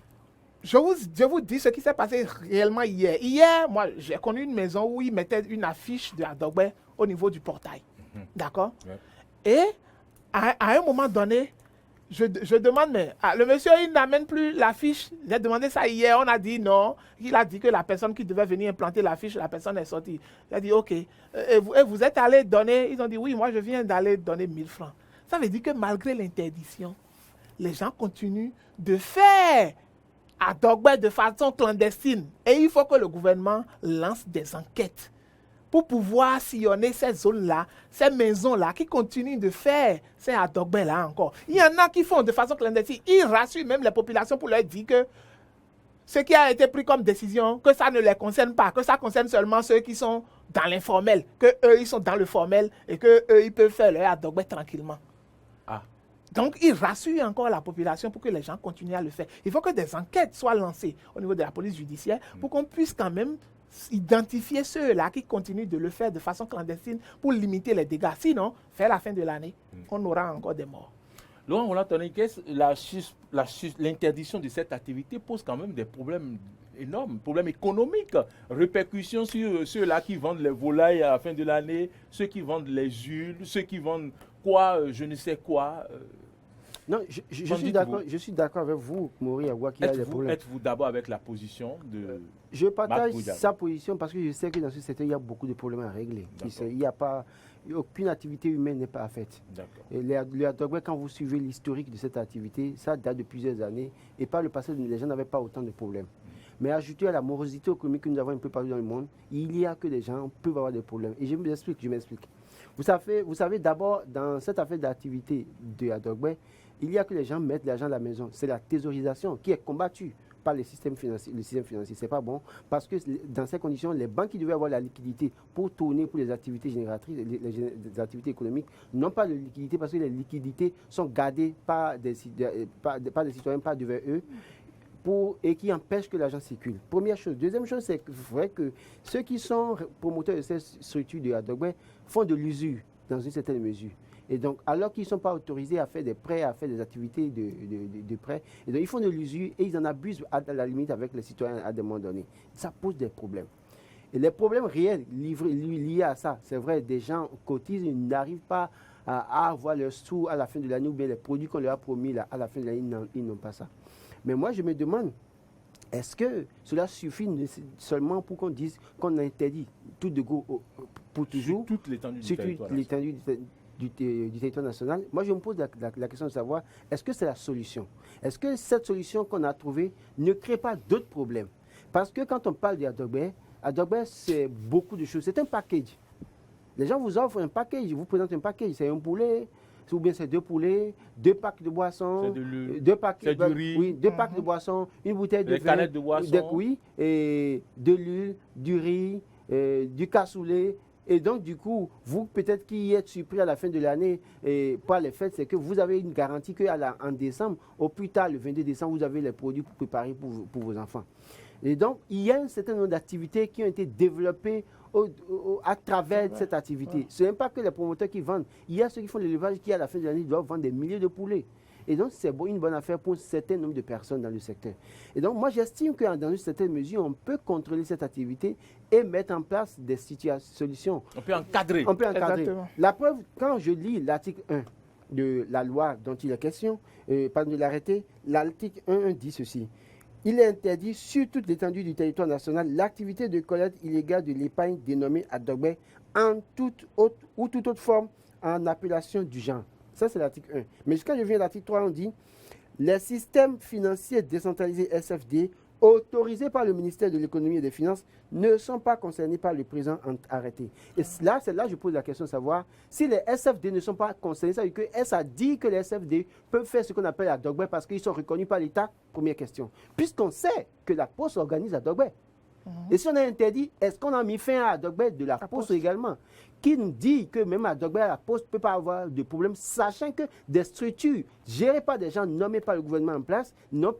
Je vous dis ce qui s'est passé réellement hier. Hier, moi, j'ai connu une maison où ils mettaient une affiche de Adogbe au niveau du portail. D'accord? Et à un moment donné, je demande, mais le monsieur, il n'amène plus l'affiche. J'ai demandé ça hier, on a dit non. Il a dit que la personne qui devait venir implanter l'affiche, la personne est sortie. J'ai dit, OK. Et vous êtes allé donner, ils ont dit, oui, moi, je viens d'aller donner 1000 francs. Ça veut dire que malgré l'interdiction, les gens continuent de faire Adogbe de façon clandestine. Et il faut que le gouvernement lance des enquêtes pour pouvoir sillonner ces zones-là, ces maisons-là qui continuent de faire ces Adogbe-là encore. Il y en a qui font de façon clandestine. Ils rassurent même les populations pour leur dire que ce qui a été pris comme décision, que ça ne les concerne pas, que ça concerne seulement ceux qui sont dans l'informel, que eux ils sont dans le formel et que eux ils peuvent faire leur Adogbe tranquillement. Ah. Donc, il rassure encore la population pour que les gens continuent à le faire. Il faut que des enquêtes soient lancées au niveau de la police judiciaire pour qu'on puisse quand même identifier ceux-là qui continuent de le faire de façon clandestine pour limiter les dégâts. Sinon, vers la fin de l'année, on aura encore des morts. Laurent Roland-Tonnet, l'interdiction de cette activité pose quand même des problèmes énormes, problèmes économiques, répercussions sur ceux-là qui vendent les volailles à la fin de l'année, ceux qui vendent les huiles, ceux qui vendent quoi, je ne sais quoi. Non, je suis d'accord avec vous, Maury Agua, qu'il y a des problèmes. Êtes-vous d'abord avec la position de... Je partage sa position parce que je sais que dans ce secteur, il y a beaucoup de problèmes à régler. Il n'y a pas... Aucune activité humaine n'est parfaite. Et le Adogbe, quand vous suivez l'historique de cette activité, ça date de plusieurs années. Et par le passé, les gens n'avaient pas autant de problèmes. Mais ajouté à la morosité économique que nous avons un peu partout dans le monde, il y a que les gens peuvent avoir des problèmes. Et je m'explique. Vous savez d'abord, dans cette affaire d'activité de Adogbe, il y a que les gens mettent l'argent à la maison. C'est la thésaurisation qui est combattue par le système financier. Le système financier, c'est pas bon parce que dans ces conditions, les banques qui devaient avoir la liquidité pour tourner pour les activités génératrices, les activités économiques, n'ont pas de liquidité parce que les liquidités sont gardées par des citoyens, pas devant eux. Et qui empêchent que l'argent circule. Première chose. Deuxième chose, c'est vrai que ceux qui sont promoteurs de cette structure de Adogbe font de l'usure dans une certaine mesure. Et donc, alors qu'ils ne sont pas autorisés à faire des prêts, à faire des activités de prêts, et donc ils font de l'usure et ils en abusent à la limite avec les citoyens à des moments donnés. Ça pose des problèmes. Et les problèmes réels liés à ça, c'est vrai, des gens cotisent, ils n'arrivent pas à avoir leurs sous à la fin de l'année, ou bien les produits qu'on leur a promis là, à la fin de l'année, ils n'ont pas ça. Mais moi, je me demande, est-ce que cela suffit seulement pour qu'on dise qu'on interdit tout de go pour toujours, sur toute l'étendue du territoire national? Moi, je me pose la question de savoir, est-ce que c'est la solution? Est-ce que cette solution qu'on a trouvée ne crée pas d'autres problèmes? Parce que quand on parle d'Adogbe, Adogbe, c'est beaucoup de choses. C'est un package. Les gens vous offrent un package, vous présentent un package. C'est un poulet, ou bien c'est 2 poulets, 2 packs de boissons, 2 packs du riz, oui, 2 packs de boissons, une bouteille de vin, canettes de boissons, et de l'huile, du riz, du cassoulet. Et donc, du coup, vous, peut-être qui êtes surpris à la fin de l'année par les fêtes, c'est que vous avez une garantie qu'en décembre, au plus tard, le 22 décembre, vous avez les produits pour préparer pour vos enfants. Et donc, il y a un certain nombre d'activités qui ont été développées à travers cette activité. Ce n'est pas que les promoteurs qui vendent. Il y a ceux qui font l'élevage qui, à la fin de l'année, doivent vendre des milliers de poulets. Et donc, c'est une bonne affaire pour un certain nombre de personnes dans le secteur. Et donc, moi, j'estime que dans une certaine mesure, on peut contrôler cette activité et mettre en place des solutions. On peut encadrer. La preuve, quand je lis l'article 1 de la loi dont il est question, pardon, de l'arrêté, l'article 1 dit ceci. Il est interdit sur toute l'étendue du territoire national l'activité de collecte illégale de l'épargne dénommée Adogbe en toute autre forme en appellation du genre. Ça, c'est l'article 1. Mais quand je viens à l'article 3, on dit les systèmes financiers décentralisés SFD autorisés par le ministère de l'économie et des finances ne sont pas concernés par le présent arrêté. Et là, c'est là que je pose la question de savoir si les SFD ne sont pas concernés, ça veut dire que ça dit que les SFD peuvent faire ce qu'on appelle Adogbe parce qu'ils sont reconnus par l'État. Première question. Puisqu'on sait que la Poste organise Adogbe. Et si on a interdit, est-ce qu'on a mis fin à Adogbe de la Poste également? Qui nous dit que même Adogbe à la Poste ne peut pas avoir de problème, sachant que des structures gérées par des gens nommés par le gouvernement en place,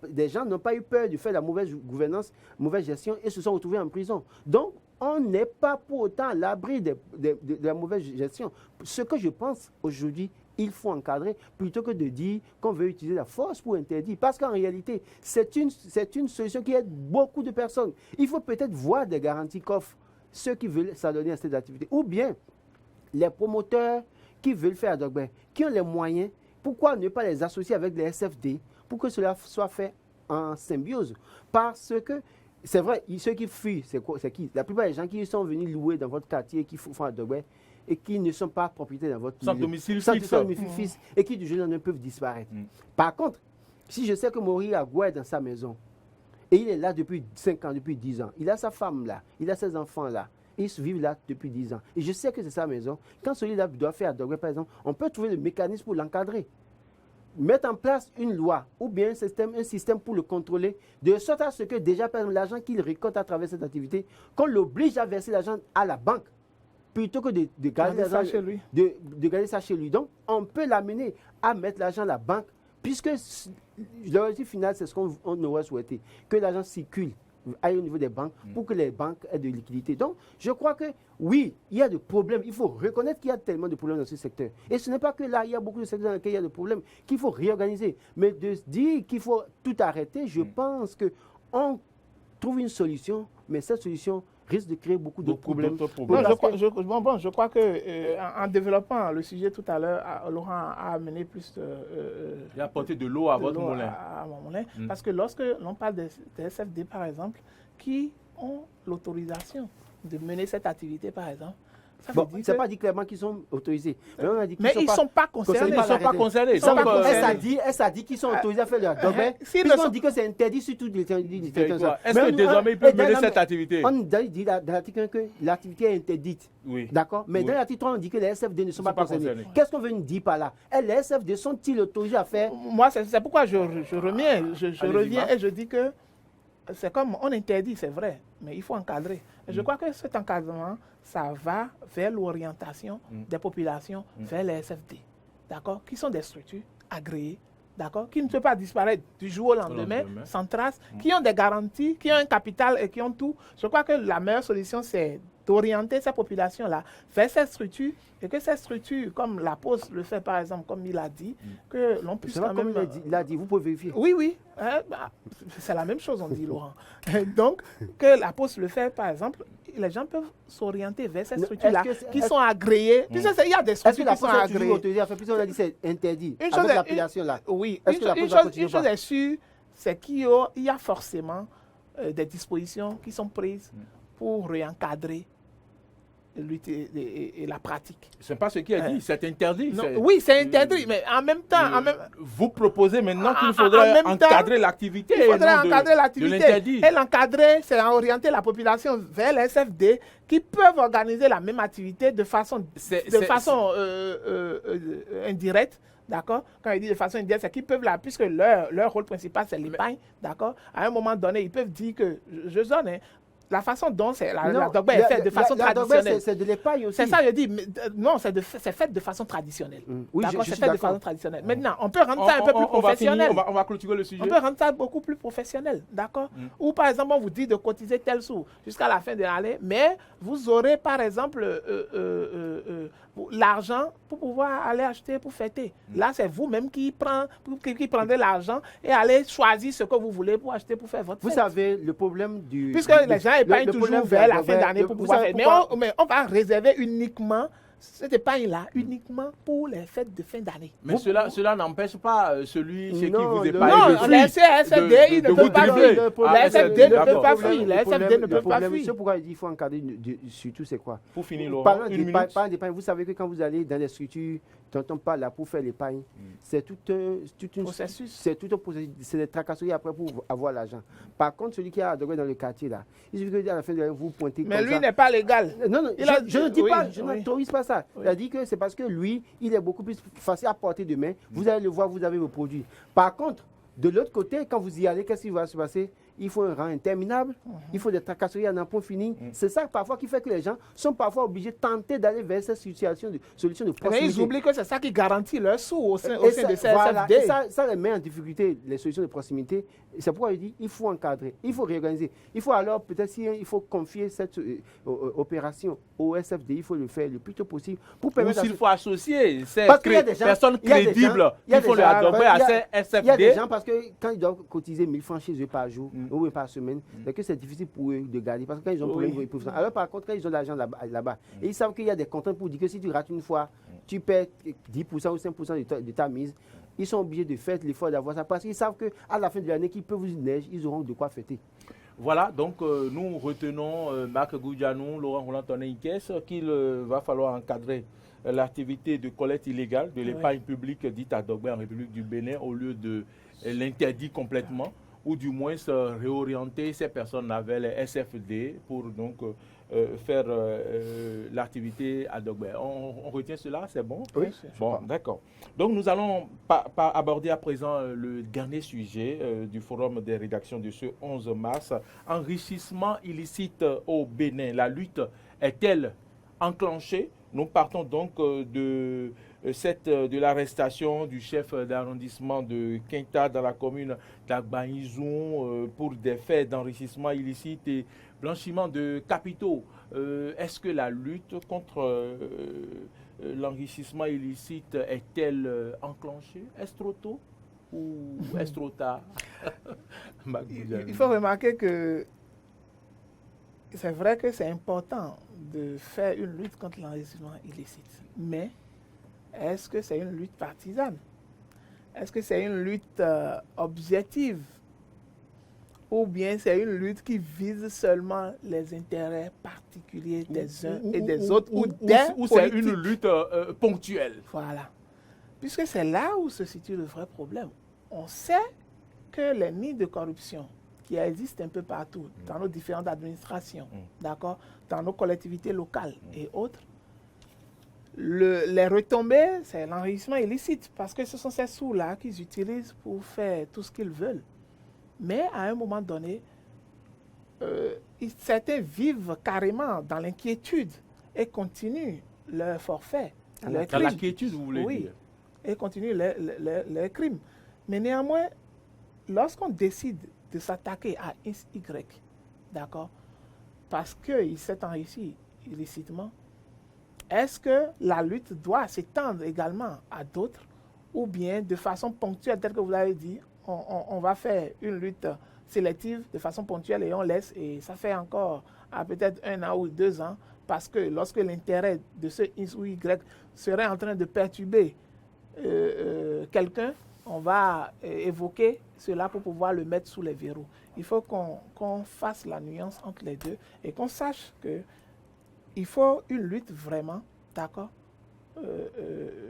des gens n'ont pas eu peur de faire la mauvaise gouvernance, mauvaise gestion et se sont retrouvés en prison. Donc, on n'est pas pour autant à l'abri de la mauvaise gestion. Ce que je pense aujourd'hui, il faut encadrer plutôt que de dire qu'on veut utiliser la force pour interdire. Parce qu'en réalité, c'est une solution qui aide beaucoup de personnes. Il faut peut-être voir des garanties qu'offrent ceux qui veulent s'adonner à cette activité. Ou bien les promoteurs qui veulent faire Adogbe, qui ont les moyens, pourquoi ne pas les associer avec les SFD pour que cela soit fait en symbiose? Parce que c'est vrai, ceux qui fuient, c'est qui? La plupart des gens qui sont venus louer dans votre quartier, qui font Adogbe, et qui ne sont pas propriétaires dans votre sans domicile fixe et qui du jour au lendemain peuvent disparaître. Par contre, si je sais que Maury Agua est dans sa maison, et il est là depuis 5 ans, depuis 10 ans, il a sa femme là, il a ses enfants là, ils vivent là depuis 10 ans. Et je sais que c'est sa maison. Quand celui-là doit faire Adogbe, par exemple, on peut trouver le mécanisme pour l'encadrer. mettre en place une loi ou bien un système pour le contrôler, de sorte à ce que déjà, par exemple, l'argent qu'il récolte à travers cette activité, qu'on l'oblige à verser l'argent à la banque, plutôt que de garder ça chez lui. de garder ça chez lui. Donc, on peut l'amener à mettre l'argent à la banque, puisque l'objectif final, c'est ce qu'on aurait souhaité, que l'argent circule au niveau des banques pour que les banques aient de liquidité. Donc, je crois que oui, il y a des problèmes. Il faut reconnaître qu'il y a tellement de problèmes dans ce secteur. Et ce n'est pas que là, il y a beaucoup de secteurs dans lesquels il y a des problèmes qu'il faut réorganiser. Mais de se dire qu'il faut tout arrêter, je pense qu'on trouve une solution, mais cette solution risque de créer beaucoup de problèmes. Non, je crois que en développant le sujet tout à l'heure, Laurent a amené plus il a apporté de l'eau à votre moulin. À mon moulin. Parce que lorsque l'on parle des SFD, par exemple, qui ont l'autorisation de mener cette activité, par exemple, bon, ce n'est pas dit clairement qu'ils sont autorisés. Mais ils ne sont pas concernés. Ils ne sont pas concernés. Elle a dit qu'ils sont autorisés à faire leur domaine. Puisqu'on dit que c'est interdit sur tout le territoire. Est-ce que désormais ils peuvent mener cette activité? On dit dans l'article 1 que l'activité est interdite. Oui. D'accord. Mais dans l'article 3, on dit que les SFD ne sont pas concernés. Qu'est-ce qu'on veut nous dire par là? Les SFD sont-ils autorisés à faire? Moi, c'est pourquoi je reviens et je dis que c'est comme on interdit, c'est vrai, mais il faut encadrer. Et je crois que cet encadrement, ça va vers l'orientation des populations vers les SFD, d'accord, qui sont des structures agréées, d'accord, qui ne peuvent pas disparaître du jour au lendemain, sans trace, qui ont des garanties, qui ont un capital et qui ont tout. Je crois que la meilleure solution, c'est d'orienter ces populations-là vers ces structures et que ces structures, comme la Poste le fait par exemple, comme il a dit, que l'on puisse quand même... Il a dit, vous pouvez vérifier. Oui, c'est la même chose, on dit, Laurent. Donc, que la Poste le fait par exemple, les gens peuvent s'orienter vers ces structures-là qui sont agréées. Il y a des structures qui sont agréées. Puisqu'on a dit c'est interdit avec l'appellation-là. Oui, une chose est sûre, c'est qu'il y a forcément des dispositions qui sont prises pour réencadrer et la pratique. Ce n'est pas ce qu'il a dit, c'est interdit. Non, oui, c'est interdit, mais en même temps... vous proposez maintenant qu'il faudrait encadrer l'activité. Il faudrait encadrer l'activité. Et l'encadrer, c'est orienter la population vers les SFD qui peuvent organiser la même activité de façon indirecte. D'accord? Quand il dit de façon indirecte, c'est qu'ils peuvent là, puisque leur rôle principal, c'est l'épargne. D'accord? À un moment donné, ils peuvent dire que, je donne, la façon dont la Dogba est faite de façon traditionnelle. C'est de l'épargne aussi. C'est ça, je dis. Non, c'est fait de façon traditionnelle. Oui, d'accord, c'est fait de façon traditionnelle. Maintenant, on peut rendre ça un peu plus professionnel. On va clôturer le sujet. On peut rendre ça beaucoup plus professionnel. D'accord? Ou par exemple, on vous dit de cotiser tel sou jusqu'à la fin de l'année, mais vous aurez par exemple l'argent pour pouvoir aller acheter pour fêter. Là, c'est vous-même qui prendrez l'argent et allez choisir ce que vous voulez pour acheter pour faire votre fête. Vous savez, le problème du... Puisque les gens épargnent toujours vers la fin d'année pour pouvoir faire. Mais on va réserver uniquement cette épargne-là uniquement pour les fêtes de fin d'année. Mais cela n'empêche pas celui qui vous épargne. Non, les SFD, ils ne peuvent pas fuir. Les SFD ne peuvent pas fuir. Les SFD ne peuvent pas fuir. C'est pourquoi il dit qu'il faut encadrer surtout, c'est quoi? Pour finir, Laurent, parlant d'épargne, vous savez que quand vous allez dans les structures dont on parle là pour faire l'épargne, c'est tout un processus. C'est des tracasseries après pour avoir l'argent. Par contre, celui qui a adoré dans le quartier là, il suffit que à la fin de l'année, vous pointez. Mais lui n'est pas légal. Non, je ne dis pas, je n'autorise pas ça. Oui. C'est-à-dire que c'est parce que lui, il est beaucoup plus facile à porter de main. Vous allez le voir, vous avez vos produits. Par contre, de l'autre côté, quand vous y allez, qu'est-ce qui va se passer? Il faut un rang interminable, il faut des tracasseries à n'en point fini. C'est ça parfois qui fait que les gens sont parfois obligés de tenter d'aller vers cette solution de proximité. Mais ils oublient que c'est ça qui garantit leur sous au sein de ces SFD. Ça les met en difficulté, les solutions de proximité. C'est pourquoi il dit qu'il faut encadrer, il faut réorganiser. Il faut alors, peut-être, il faut confier cette opération au SFD, il faut le faire le plus tôt possible. Pour permettre s'il faut associer ces personnes crédibles, il faut les adopter à ces SFD. Il y a des gens, parce que quand ils doivent cotiser 1000 francs chez eux par jour, ou par semaine, c'est que c'est difficile pour eux de garder. Parce que quand ils ont problème, ils peuvent. Alors par contre, quand ils ont de l'argent là-bas, et ils savent qu'il y a des contraintes pour dire que si tu rates une fois, tu perds 10% ou 5% de ta mise. Ils sont obligés de faire l'effort d'avoir ça parce qu'ils savent qu'à la fin de l'année, qu'il peut vous neige, ils auront de quoi fêter. Voilà, donc nous retenons Marc Goudianou, Laurent Roland-Tonnet-Inkes, qu'il va falloir encadrer l'activité de collecte illégale de l'épargne publique dite à Dogba en République du Bénin au lieu de l'interdire complètement, ou du moins réorienter ces personnes vers les SFD pour donc faire l'activité à Dogbe. On retient cela, c'est bon? Oui. Bon, d'accord. Donc nous allons aborder à présent le dernier sujet du forum des rédactions de ce 11 mars. Enrichissement illicite au Bénin. La lutte est-elle enclenchée? Nous partons donc de l'arrestation du chef d'arrondissement de Quinta dans la commune d'Agbaïzoun pour des faits d'enrichissement illicite et blanchiment de capitaux. Est-ce que la lutte contre l'enrichissement illicite est-elle enclenchée? Est-ce trop tôt ou est-ce trop tard? Il faut remarquer que c'est vrai que c'est important de faire une lutte contre l'enrichissement illicite. Mais est-ce que c'est une lutte partisane? Est-ce que c'est une lutte objective? Ou bien c'est une lutte qui vise seulement les intérêts particuliers des uns et des autres ou c'est une lutte ponctuelle? Voilà. Puisque c'est là où se situe le vrai problème. On sait que les nids de corruption qui existent un peu partout, dans nos différentes administrations, d'accord, dans nos collectivités locales et autres, les retombées, c'est l'enrichissement illicite, parce que ce sont ces sous-là qu'ils utilisent pour faire tout ce qu'ils veulent. Mais à un moment donné, certains vivent carrément dans l'inquiétude et continuent leur forfait. Dans l'inquiétude, vous voulez dire? Et continuent leurs crimes. Mais néanmoins, lorsqu'on décide de s'attaquer à Y, d'accord, parce qu'il s'est enrichi illicitement, est-ce que la lutte doit s'étendre également à d'autres ou bien de façon ponctuelle, tel que vous l'avez dit, on va faire une lutte sélective de façon ponctuelle et on laisse, et ça fait encore peut-être 1 an ou 2 ans, parce que lorsque l'intérêt de ce X ou Y serait en train de perturber quelqu'un, on va évoquer cela pour pouvoir le mettre sous les verrous. Il faut qu'on fasse la nuance entre les deux et qu'on sache qu'il faut une lutte vraiment, d'accord,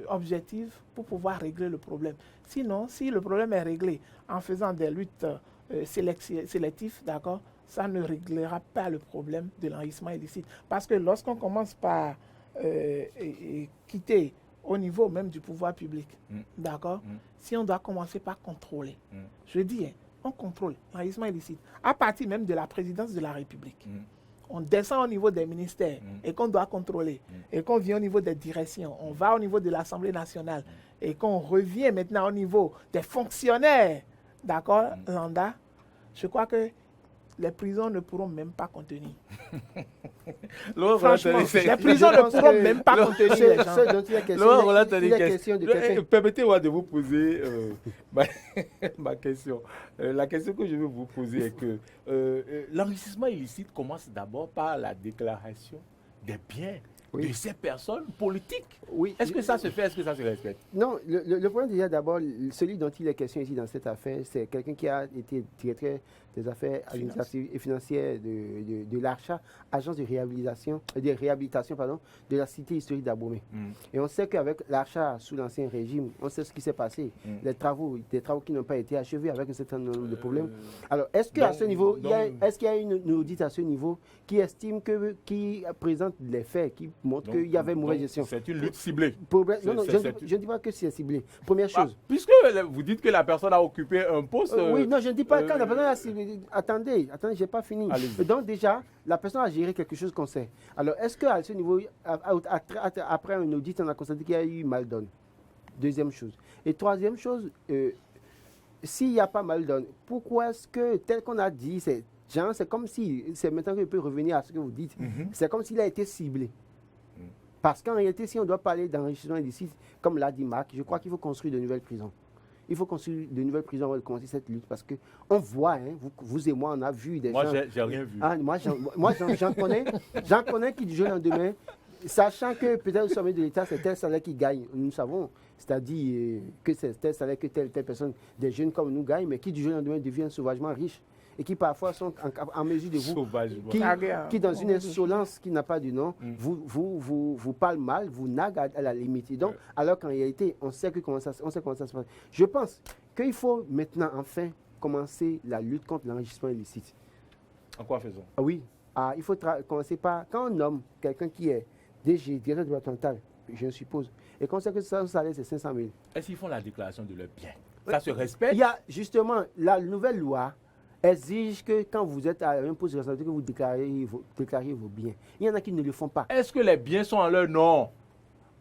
objective pour pouvoir régler le problème. Sinon, si le problème est réglé en faisant des luttes sélectives, d'accord, ça ne réglera pas le problème de l'enrichissement illicite. Parce que lorsqu'on commence par quitter au niveau même du pouvoir public, d'accord, si on doit commencer par contrôler, je dis, on contrôle l'enrichissement illicite à partir même de la présidence de la République. On descend au niveau des ministères et qu'on doit contrôler, et qu'on vient au niveau des directions, on va au niveau de l'Assemblée nationale, et qu'on revient maintenant au niveau des fonctionnaires, d'accord, lambda, je crois que les prisons ne pourront même pas contenir. Franchement, les prisons ne pourront même pas contenir les gens. Permettez-moi de vous poser ma question. La question que je veux vous poser est que l'enrichissement illicite commence d'abord par la déclaration des biens de ces personnes politiques. Oui. Est-ce que ça se fait? Est-ce que ça se respecte? Non, le point déjà d'abord, celui dont il est question ici dans cette affaire, c'est quelqu'un qui a été directeur des affaires administratives et financières de l'ARCHA, agence de réhabilitation de la cité historique d'Abomey. Et on sait qu'avec l'ARCHA sous l'ancien régime, on sait ce qui s'est passé, des travaux qui n'ont pas été achevés avec un certain nombre de problèmes. Alors, est-ce qu'à ce niveau, est-ce qu'il y a une audit à ce niveau qui estime qui présente les faits, qui montre qu'il y avait mauvaise gestion? C'est une lutte ciblée. Non, je ne dis pas que c'est ciblé. Première chose. Puisque vous dites que la personne a occupé un poste. Oui, non, je ne dis pas quand la personne a ciblé. Attendez, je n'ai pas fini. Donc déjà, la personne a géré quelque chose qu'on sait. Alors, est-ce qu'à ce niveau, après un audit, on a constaté qu'il y a eu mal donne? Deuxième chose. Et troisième chose, s'il n'y a pas mal donne, pourquoi est-ce que, tel qu'on a dit, c'est comme si, c'est maintenant que je peux revenir à ce que vous dites, c'est comme s'il a été ciblé. Parce qu'en réalité, si on doit parler d'enrichissement illicite, comme l'a dit Marc, je crois qu'il faut construire de nouvelles prisons. Il faut construire de nouvelles prisons avant de commencer cette lutte, parce qu'on voit, vous et moi, on a vu des gens... Moi, j'ai rien vu. Moi, j'en connais qui du jour au lendemain, sachant que peut-être au sommet de l'État, c'est tel salaire qui gagne. Nous savons, c'est-à-dire que c'est tel salaire que telle personne, des jeunes comme nous gagnent, mais qui du jour au lendemain deviennent sauvagement riches. Et qui parfois sont en mesure de vous, qui dans une insolence qui n'a pas de nom, vous parlent mal, vous naguent à la limite. Et donc, alors qu'en réalité, on sait comment ça se passe. Je pense qu'il faut maintenant enfin commencer la lutte contre l'enrichissement illicite. En quoi faisons? Ah oui, il faut commencer par, quand on nomme quelqu'un qui est DG, directeur départemental, je suppose, et qu'on sait que son salaire c'est 500 000. Est-ce qu'ils font la déclaration de leurs biens? Ça se respecte? Il y a justement, la nouvelle loi exige que quand vous êtes à un poste de responsabilité, que vous déclariez vos biens. Il y en a qui ne le font pas. Est-ce que les biens sont en leur nom?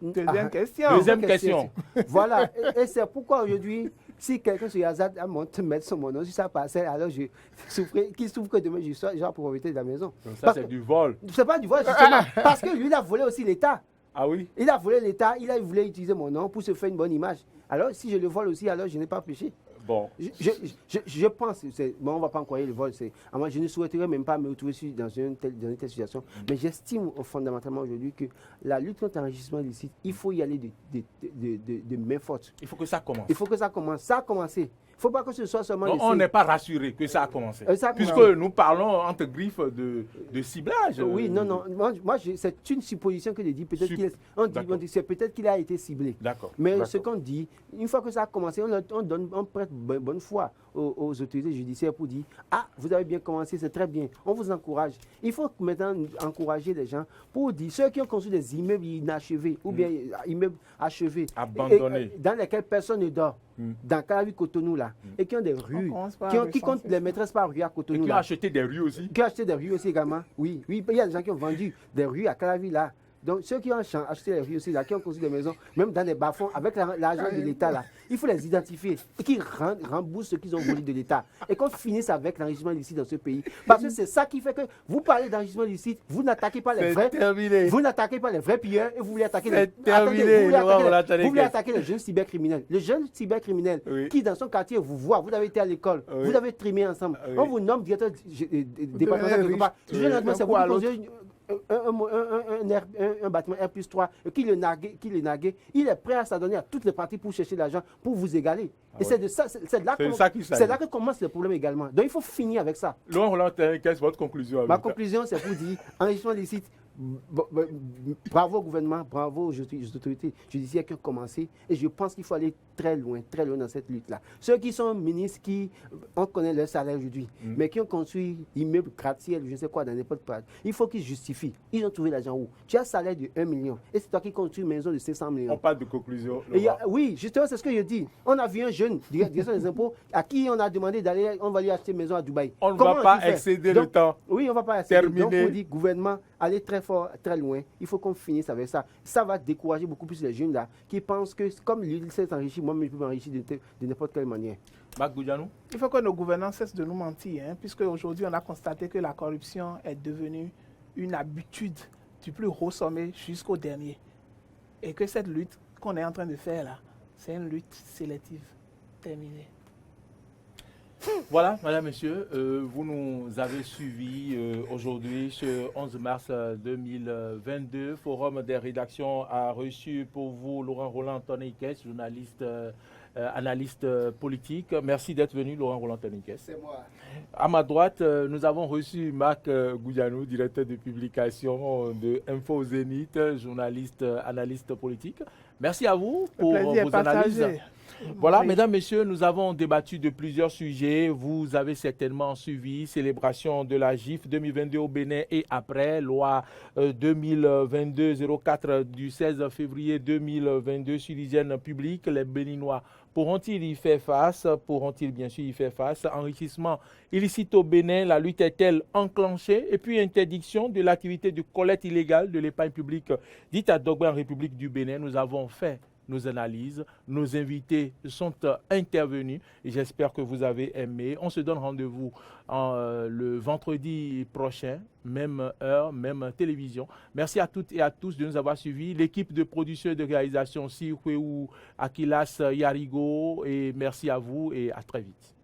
Deuxième question. Deuxième question. Voilà, et c'est pourquoi aujourd'hui, si quelqu'un se hasarde à mettre son nom sur sa parcelle, alors qu'il souffre que demain je sois genre propriétaire de la maison. Donc ça, c'est du vol. C'est pas du vol, justement, parce que lui, il a volé aussi l'État. Ah oui? Il a volé l'État, il voulait utiliser mon nom pour se faire une bonne image. Alors, si je le vole aussi, alors je n'ai pas péché. Bon. Je pense, bon, on ne va pas croire le vol. Moi, je ne souhaiterais même pas me retrouver dans une telle situation. Mais j'estime fondamentalement aujourd'hui que la lutte contre l'enrichissement illicite, il faut y aller de main forte. Il faut que ça commence. Il faut que ça commence. Ça a commencé. Il ne faut pas que ce soit seulement... Non, on n'est pas rassuré que ça a commencé. Puisque nous parlons entre griffes de ciblage. Oui, non. Moi c'est une supposition que je dis. Peut-être qu'il a été ciblé. D'accord. Mais ce qu'on dit, une fois que ça a commencé, on prête bonne foi aux autorités judiciaires pour dire « Ah, vous avez bien commencé, c'est très bien. On vous encourage. » Il faut maintenant encourager les gens pour dire ceux qui ont construit des immeubles inachevés ou bien immeubles achevés, abandonnés, dans lesquels personne ne dort. Dans Calavi Cotonou là, et qui ont des rues, qui comptent les maîtresses par rue à Cotonou. Et qui ont acheté des rues aussi. Qui ont acheté des rues aussi également. Oui, il y a des gens qui ont vendu des rues à Calavi là. Donc ceux qui ont acheté les rues aussi là, qui ont construit des maisons, même dans les bas-fonds, avec l'argent de l'État là, il faut les identifier et qu'ils remboursent ce qu'ils ont volé de l'État. Et qu'on finisse avec l'enrichissement illicite dans ce pays. Parce que c'est ça qui fait que vous parlez d'enrichissement illicite, vous n'attaquez pas les vrais. Vous n'attaquez pas les vrais pilleurs et vous voulez attaquer vous voulez attaquer les jeunes cybercriminels. Le jeune cybercriminel qui dans son quartier vous voit, vous avez été à l'école, vous avez trimé ensemble. On vous nomme directeur départemental quelque part. Je viens c'est vous poser un bâtiment R+3 qui le naguait, il est prêt à s'adonner à toutes les parties pour chercher l'argent, pour vous égaler. Et c'est là que commence le problème également. Donc il faut finir avec ça. Laurent Roland, quelle est votre conclusion? Ma conclusion, c'est pour dire, enrichissement illicite, bravo au gouvernement, bravo aux autorités judiciaires qui ont commencé. Et je pense qu'il faut aller très loin dans cette lutte-là. Ceux qui sont ministres, on connaît leur salaire aujourd'hui, mais qui ont construit immeubles, gratte-ciel, je ne sais quoi, dans n'importe quoi, il faut qu'ils justifient. Ils ont trouvé l'argent où? Tu as un salaire de 1 million et c'est toi qui construis une maison de 500 millions. On parle de conclusion. Oui, justement, c'est ce que je dis. On a vu un jeune, directeur des impôts, à qui on a demandé d'aller, on va lui acheter une maison à Dubaï. On ne va pas excéder le temps. Oui, on ne va pas excéder. Donc, on dit, gouvernement, allez très fort, très loin. Il faut qu'on finisse avec ça. Ça va décourager beaucoup plus les jeunes là qui pensent que comme lui s'est enrichi, moi je peux m'enrichir de n'importe quelle manière. Marc Goudianou? Il faut que nos gouvernants cessent de nous mentir, puisque aujourd'hui on a constaté que la corruption est devenue une habitude du plus haut sommet jusqu'au dernier. Et que cette lutte qu'on est en train de faire là, c'est une lutte sélective. Terminée. Voilà, madame, monsieur, vous nous avez suivis aujourd'hui, ce 11 mars 2022. Forum des rédactions a reçu pour vous Laurent Roland Tonnikes, journaliste, analyste politique. Merci d'être venu, Laurent Roland Tonnikes. C'est moi. À ma droite, nous avons reçu Marc Goudianou, directeur de publication de Info Zénith, journaliste, analyste politique. Merci à vous pour vos analyses. Voilà, mesdames, messieurs, nous avons débattu de plusieurs sujets. Vous avez certainement suivi célébration de la GIF 2022 au Bénin et après, loi 2022-04 du 16 février 2022 sur l'hygiène publique. Les Béninois pourront-ils y faire face? Pourront-ils bien sûr y faire face? Enrichissement illicite au Bénin, la lutte est-elle enclenchée? Et puis interdiction de l'activité de collecte illégale de l'épargne publique dite à Dogbe en République du Bénin. Nous avons fait nos analyses, nos invités sont intervenus et j'espère que vous avez aimé. On se donne rendez-vous le vendredi prochain, même heure, même télévision. Merci à toutes et à tous de nous avoir suivis. L'équipe de production et de réalisation, Sihueu, Akilas, Yarigo, et merci à vous et à très vite.